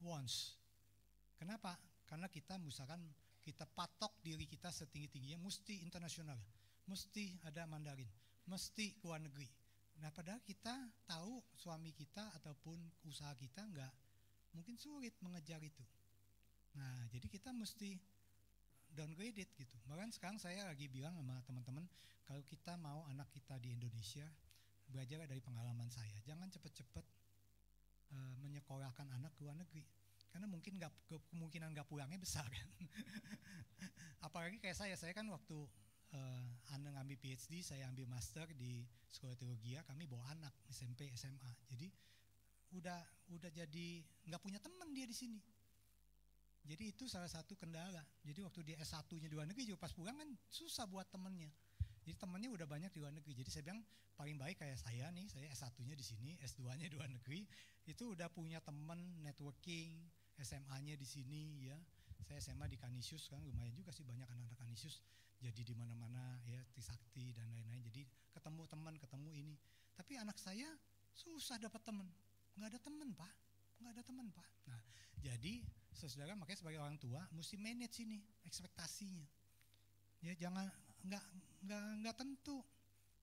wants. Kenapa? Karena kita misalkan kita patok diri kita setinggi-tingginya mesti internasional, mesti ada Mandarin, mesti ke luar negeri. Nah, padahal kita tahu suami kita ataupun usaha kita nggak mungkin sulit mengejar itu. Nah, jadi kita mesti downgrade it gitu. Bahkan sekarang saya lagi bilang sama teman-teman, kalau kita mau anak kita di Indonesia, belajar dari pengalaman saya. Jangan cepat-cepat menyekolahkan anak ke luar negeri. Karena mungkin kemungkinan nggak pulangnya besar kan. Apalagi kayak saya kan waktu Anda ngambil PhD, saya ambil master di sekolah teologi, kami bawa anak SMP SMA. Jadi udah jadi nggak punya teman dia di sini. Jadi itu salah satu kendala. Jadi waktu dia S1-nya di luar negeri juga pas pulang kan susah buat temennya. Jadi temennya udah banyak di luar negeri. Jadi saya bilang paling baik kayak saya nih, saya S1-nya di sini, S2-nya di luar negeri, itu udah punya teman networking, SMA-nya di sini ya. Saya SMA di Kanisius kan lumayan juga sih, banyak anak-anak Kanisius. Jadi di mana-mana ya, Trisakti dan lain-lain. Jadi ketemu teman, ketemu ini. Tapi anak saya susah dapat teman. Nggak ada teman, Pak. Nggak ada teman, Pak. Nah, jadi saudara makanya sebagai orang tua mesti manage ini ekspektasinya. Ya jangan nggak tentu.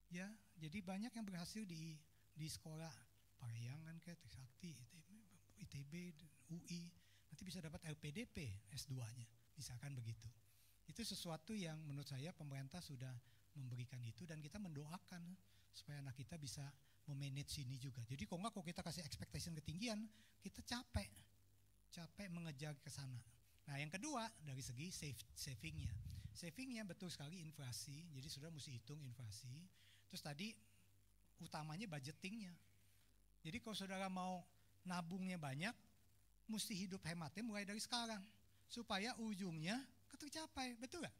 Ya, jadi banyak yang berhasil di sekolah Parahyangan kayak Trisakti, ITB, UI, nanti bisa dapat LPDP S2-nya, misalkan begitu. Itu sesuatu yang menurut saya pemerintah sudah memberikan itu dan kita mendoakan supaya anak kita bisa memanage ini juga. Jadi kalau kita kasih expectation ketinggian, kita capek mengejar ke sana. Nah, yang kedua dari segi savingnya. Savingnya betul sekali inflasi, jadi sudah mesti hitung inflasi. Terus tadi utamanya budgetingnya. Jadi kalau saudara mau nabungnya banyak, mesti hidup hematnya mulai dari sekarang supaya ujungnya tercapai, betul gak?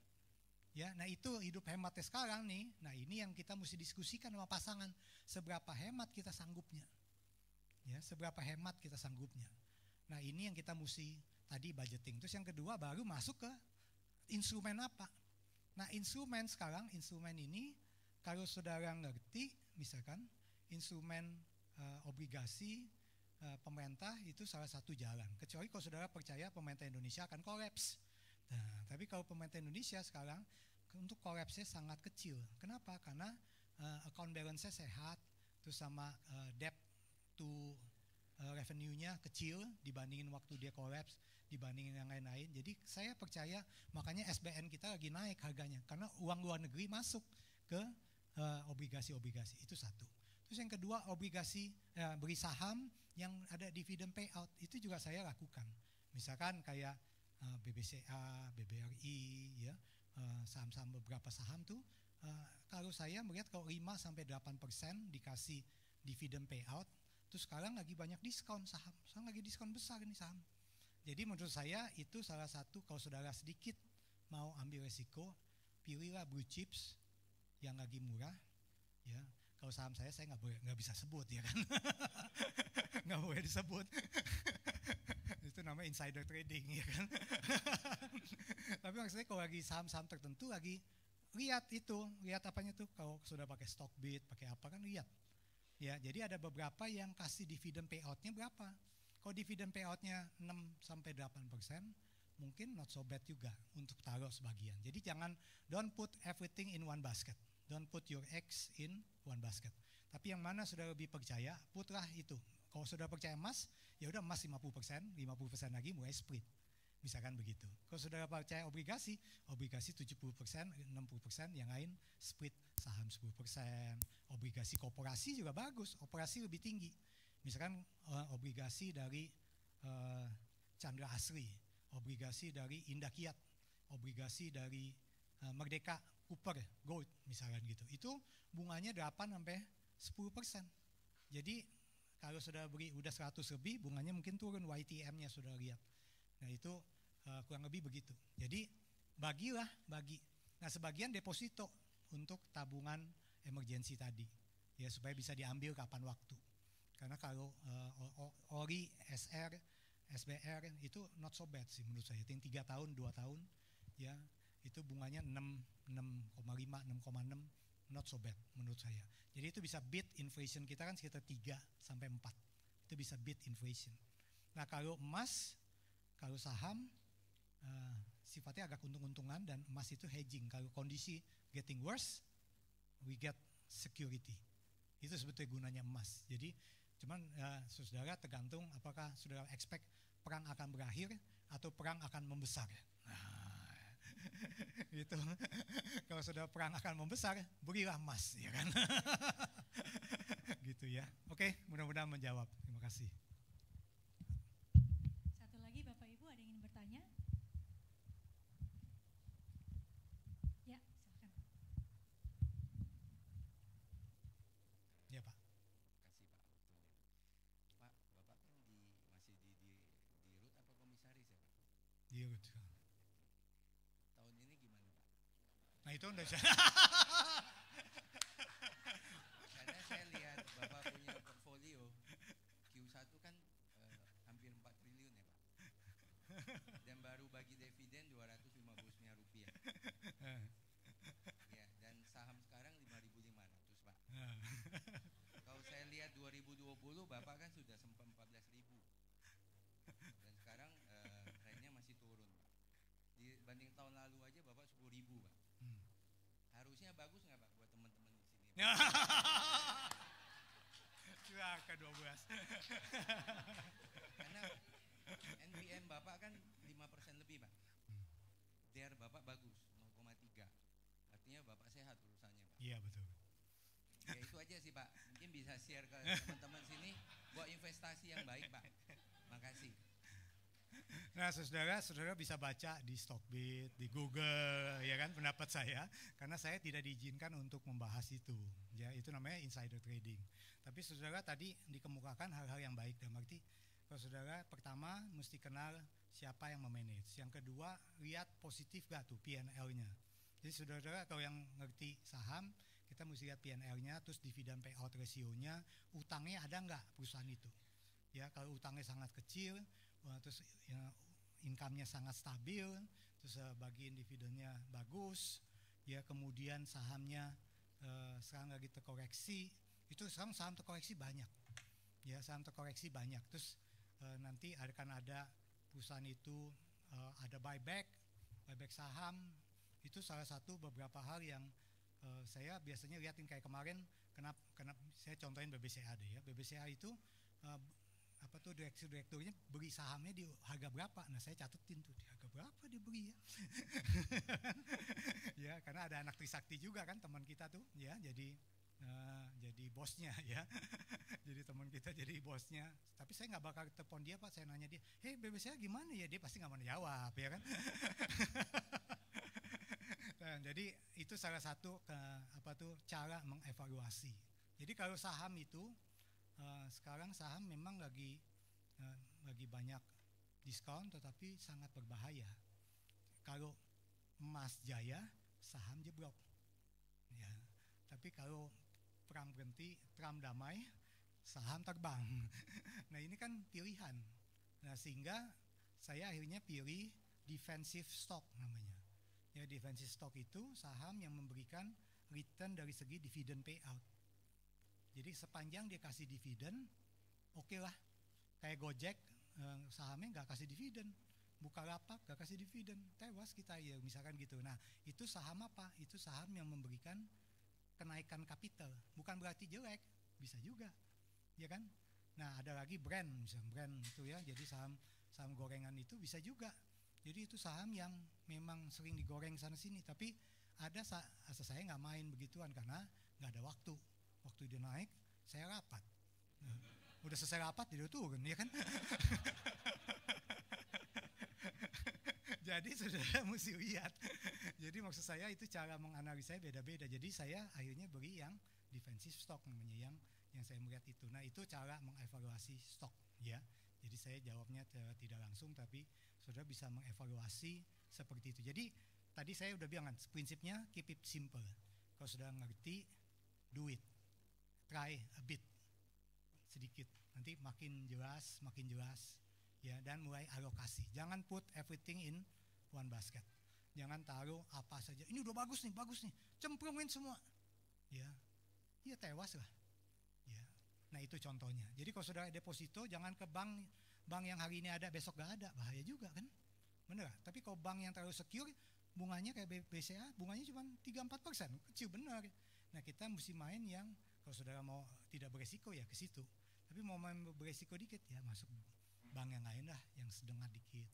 Ya, nah itu hidup hematnya sekarang nih. Nah ini yang kita mesti diskusikan sama pasangan, seberapa hemat kita sanggupnya. Ya, seberapa hemat kita sanggupnya. Nah ini yang kita mesti tadi budgeting. Terus yang kedua baru masuk ke instrumen apa. Nah instrumen sekarang, instrumen ini kalau saudara ngerti, misalkan instrumen obligasi pemerintah itu salah satu jalan. Kecuali kalau saudara percaya pemerintah Indonesia akan kolaps. Nah, tapi kalau pemerintah Indonesia sekarang untuk kolapsnya sangat kecil. Kenapa? Karena account balance-nya sehat, terus sama debt to revenue-nya kecil dibandingin waktu dia kolaps, dibandingin yang lain-lain. Jadi saya percaya makanya SBN kita lagi naik harganya karena uang luar negeri masuk ke obligasi-obligasi. Itu satu. Terus yang kedua obligasi beri saham yang ada dividen payout itu juga saya lakukan. Misalkan kayak BBCA, BBRI, ya saham-saham beberapa saham tuh kalau saya melihat kalau 5-8% dikasih dividen payout, terus sekarang lagi banyak diskon saham, sekarang lagi diskon besar nih saham. Jadi menurut saya itu salah satu kalau saudara sedikit mau ambil resiko, pilihlah blue chips yang lagi murah, ya. Kalau saham saya nggak bisa sebut ya kan, nggak boleh disebut. Itu namanya insider trading ya kan. Tapi maksudnya kalau lagi saham-saham tertentu lagi lihat apanya tuh. Kalau sudah pakai Stockbit, pakai apa kan lihat. Ya, jadi ada beberapa yang kasih dividen payoutnya berapa. Kalau dividen payoutnya 6-8%, mungkin not so bad juga untuk taruh sebagian. Jadi don't put everything in one basket. Don't put your eggs in one basket. Tapi yang mana sudah lebih percaya, putlah itu. Kalau sudah percaya emas, ya udah emas 50%, 50% lagi mulai split. Misalkan begitu. Kalau saudara percaya obligasi 70%, 60%, yang lain split saham 10%. Obligasi korporasi juga bagus, operasi lebih tinggi. Misalkan obligasi dari Chandra Asri, obligasi dari Indah Kiat, obligasi dari Merdeka Cooper Gold misalkan gitu. Itu bunganya 8 sampai 10%. Jadi kalau sudah beli udah 100 lebih, bunganya mungkin turun, YTM-nya sudah lihat. Nah itu kurang lebih begitu. Jadi bagi. Nah sebagian deposito untuk tabungan emergensi tadi, ya supaya bisa diambil kapan waktu. Karena kalau ORI, SR, SBR itu not so bad sih menurut saya. Yang 3 tahun, 2 tahun, ya itu bunganya 6,5, 6,6, not so bad menurut saya. Jadi itu bisa beat inflation kita kan sekitar 3 sampai 4. Itu bisa beat inflation. Nah kalau emas, kalau saham sifatnya agak untung-untungan, dan emas itu hedging. Kalau kondisi getting worse, we get security. Itu sebetulnya gunanya emas. Jadi cuman saudara tergantung apakah saudara expect perang akan berakhir atau perang akan membesar. Gitu. Kalau sudah perang akan membesar, berilah emas, ya kan? Gitu ya. Oke, mudah-mudahan menjawab. Terima kasih. Satu lagi Bapak Ibu ada yang ingin bertanya? Ya, silakan. Ya Pak. Kasih Pak waktunya. Pak, Bapak kan masih di RUT apa komisaris ya Pak? Di RUT. Tahun ini gimana Pak? Nah itu udah Karena saya lihat Bapak punya portfolio Q1 kan hampir 4 triliun ya Pak. Dan baru bagi dividen 250 miliar rupiah. Ya, dan saham sekarang 5.500 Pak. Kalau saya lihat 2020 Bapak kan sudah sempat 14.000. Dan sekarang trennya masih turun Pak. Dibanding tahun lalu aja Bapak 10.000 Pak. Harusnya bagus nggak Pak buat teman-teman di sini? Silakan 12. Karena NPM Bapak kan 5% lebih Pak. DER Bapak bagus 0,3. Artinya Bapak sehat urusannya Pak. Iya betul. Ya itu aja sih Pak. Mungkin bisa share ke teman-teman sini buat investasi yang baik Pak. Makasih. Nah saudara bisa baca di Stockbit, di Google, ya kan, pendapat saya, karena saya tidak diizinkan untuk membahas itu, ya itu namanya insider trading. Tapi saudara tadi dikemukakan hal-hal yang baik, dan berarti kalau saudara pertama mesti kenal siapa yang memanage, yang kedua lihat positif gak tuh P&L-nya. Jadi saudara kalau yang ngerti saham, kita mesti lihat P&L-nya, terus dividen payout ratio-nya, utangnya ada nggak perusahaan itu. Ya kalau utangnya sangat kecil, terus ya, income-nya sangat stabil, terus bagian dividennya bagus, ya kemudian sahamnya sekarang lagi terkoreksi, itu sekarang saham terkoreksi banyak, ya saham terkoreksi banyak, terus nanti akan ada perusahaan itu ada buyback saham, itu salah satu beberapa hal yang saya biasanya liatin kayak kemarin, kenapa saya contohin BBCA deh ya, BBCA itu direkturnya beli sahamnya di harga berapa? Nah saya catetin tuh di harga berapa dia beli ya. Ya karena ada anak Trisakti juga kan teman kita tuh ya, jadi bosnya ya. Jadi teman kita jadi bosnya. Tapi saya nggak bakal telepon dia Pak, saya nanya dia, hey BBCA gimana ya, dia pasti nggak mau jawab ya kan. Nah, jadi itu salah satu cara mengevaluasi. Jadi kalau saham itu sekarang saham memang lagi banyak diskon, tetapi sangat berbahaya. Kalau emas jaya, saham jeblok. Ya. Tapi kalau perang berhenti, Trump damai, saham terbang. Nah ini kan pilihan. Nah sehingga saya akhirnya pilih defensive stock namanya. Ya defensive stock itu saham yang memberikan return dari segi dividen payout. Jadi sepanjang dia kasih dividen, oke lah. Kayak Gojek, sahamnya nggak kasih dividen. Bukalapak nggak kasih dividen, tewas kita ya misalkan gitu. Nah itu saham apa? Itu saham yang memberikan kenaikan kapital. Bukan berarti jelek, bisa juga, ya kan? Nah ada lagi brand, misalnya brand itu ya. Jadi saham gorengan itu bisa juga. Jadi itu saham yang memang sering digoreng sana sini. Tapi ada saya nggak main begituan karena nggak ada waktu. Waktu dia naik, saya rapat. Nah, udah selesai rapat dia turun, ya kan? Jadi saudara mesti lihat. Jadi maksud saya itu cara menganalisa beda-beda. Jadi saya akhirnya beli yang defensive stock namanya, yang saya melihat itu. Nah itu cara mengevaluasi stok, ya. Jadi saya jawabnya tidak langsung, tapi saudara bisa mengevaluasi seperti itu. Jadi tadi saya udah bilang kan, prinsipnya keep it simple. Kalau sudah ngerti, do it. Try a bit, sedikit. Nanti makin jelas, ya. Dan mulai alokasi. Jangan put everything in one basket. Jangan taruh apa saja. Ini udah bagus nih, cemplungin semua, ya. Ya tewas lah, ya. Nah itu contohnya. Jadi kalau sudah deposito, jangan ke bank yang hari ini ada besok gak ada, bahaya juga kan, bener. Tapi kalau bank yang terlalu secure, bunganya kayak BCA, bunganya cuma 3-4%, kecil bener. Nah kita mesti main yang kalau saudara mau tidak beresiko ya ke situ. Tapi mau main beresiko dikit ya masuk bank yang lain lah, yang sedang dikit,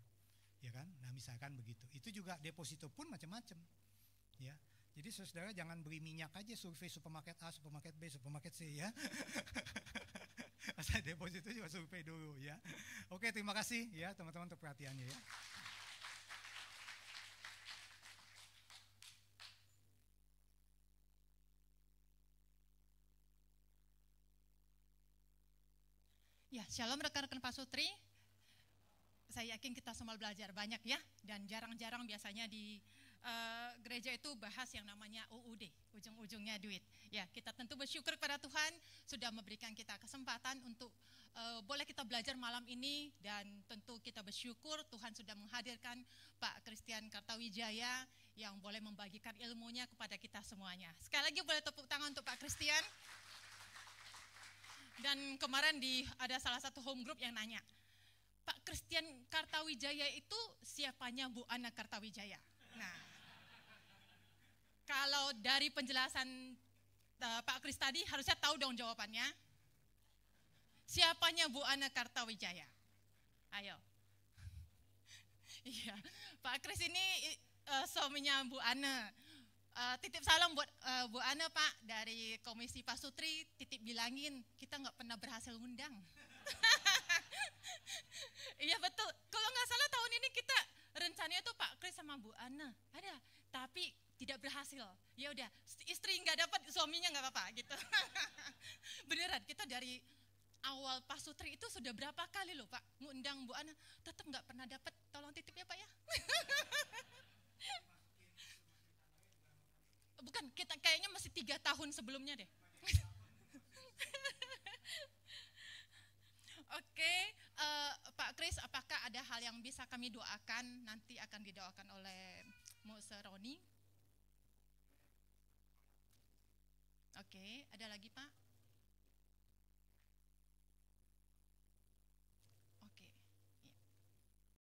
ya kan. Nah misalkan begitu. Itu juga deposito pun macam-macam, ya. Jadi saudara jangan beli minyak aja survei supermarket A, supermarket B, supermarket C, ya. Asal deposito juga survei dulu, ya. Oke, terima kasih ya teman-teman untuk perhatiannya, ya. Ya, shalom rekan-rekan Pak Sutri. Saya yakin kita semua belajar banyak ya, dan jarang-jarang biasanya di gereja itu bahas yang namanya UUD, ujung-ujungnya duit. Ya, kita tentu bersyukur kepada Tuhan sudah memberikan kita kesempatan untuk boleh kita belajar malam ini, dan tentu kita bersyukur Tuhan sudah menghadirkan Pak Christian Kartawijaya yang boleh membagikan ilmunya kepada kita semuanya. Sekali lagi boleh tepuk tangan untuk Pak Christian. Dan kemarin ada salah satu home group yang nanya, Pak Christian Kartawijaya itu siapanya Bu Ana Kartawijaya? Nah, kalau dari penjelasan Pak Kris tadi harusnya tahu dong jawabannya. Siapanya Bu Ana Kartawijaya? Ayo. Iya, Pak Kris ini suaminya Bu Ana. Titip salam buat Bu Ana Pak, dari Komisi Pak Sutri, titip bilangin kita nggak pernah berhasil undang. Iya betul, kalau nggak salah tahun ini kita rencananya tuh Pak Kris sama Bu Ana ada, tapi tidak berhasil. Ya udah, istri nggak dapat, suaminya nggak apa-apa gitu. Beneran, kita dari awal Pak Sutri itu sudah berapa kali loh Pak ngundang Bu Ana, tetap nggak pernah dapat. Tolong titip ya Pak ya. Bukan, kita kayaknya masih 3 tahun sebelumnya deh. Oke, Pak Kris, apakah ada hal yang bisa kami doakan? Nanti akan didoakan oleh Muse Roni. Oke, ada lagi Pak?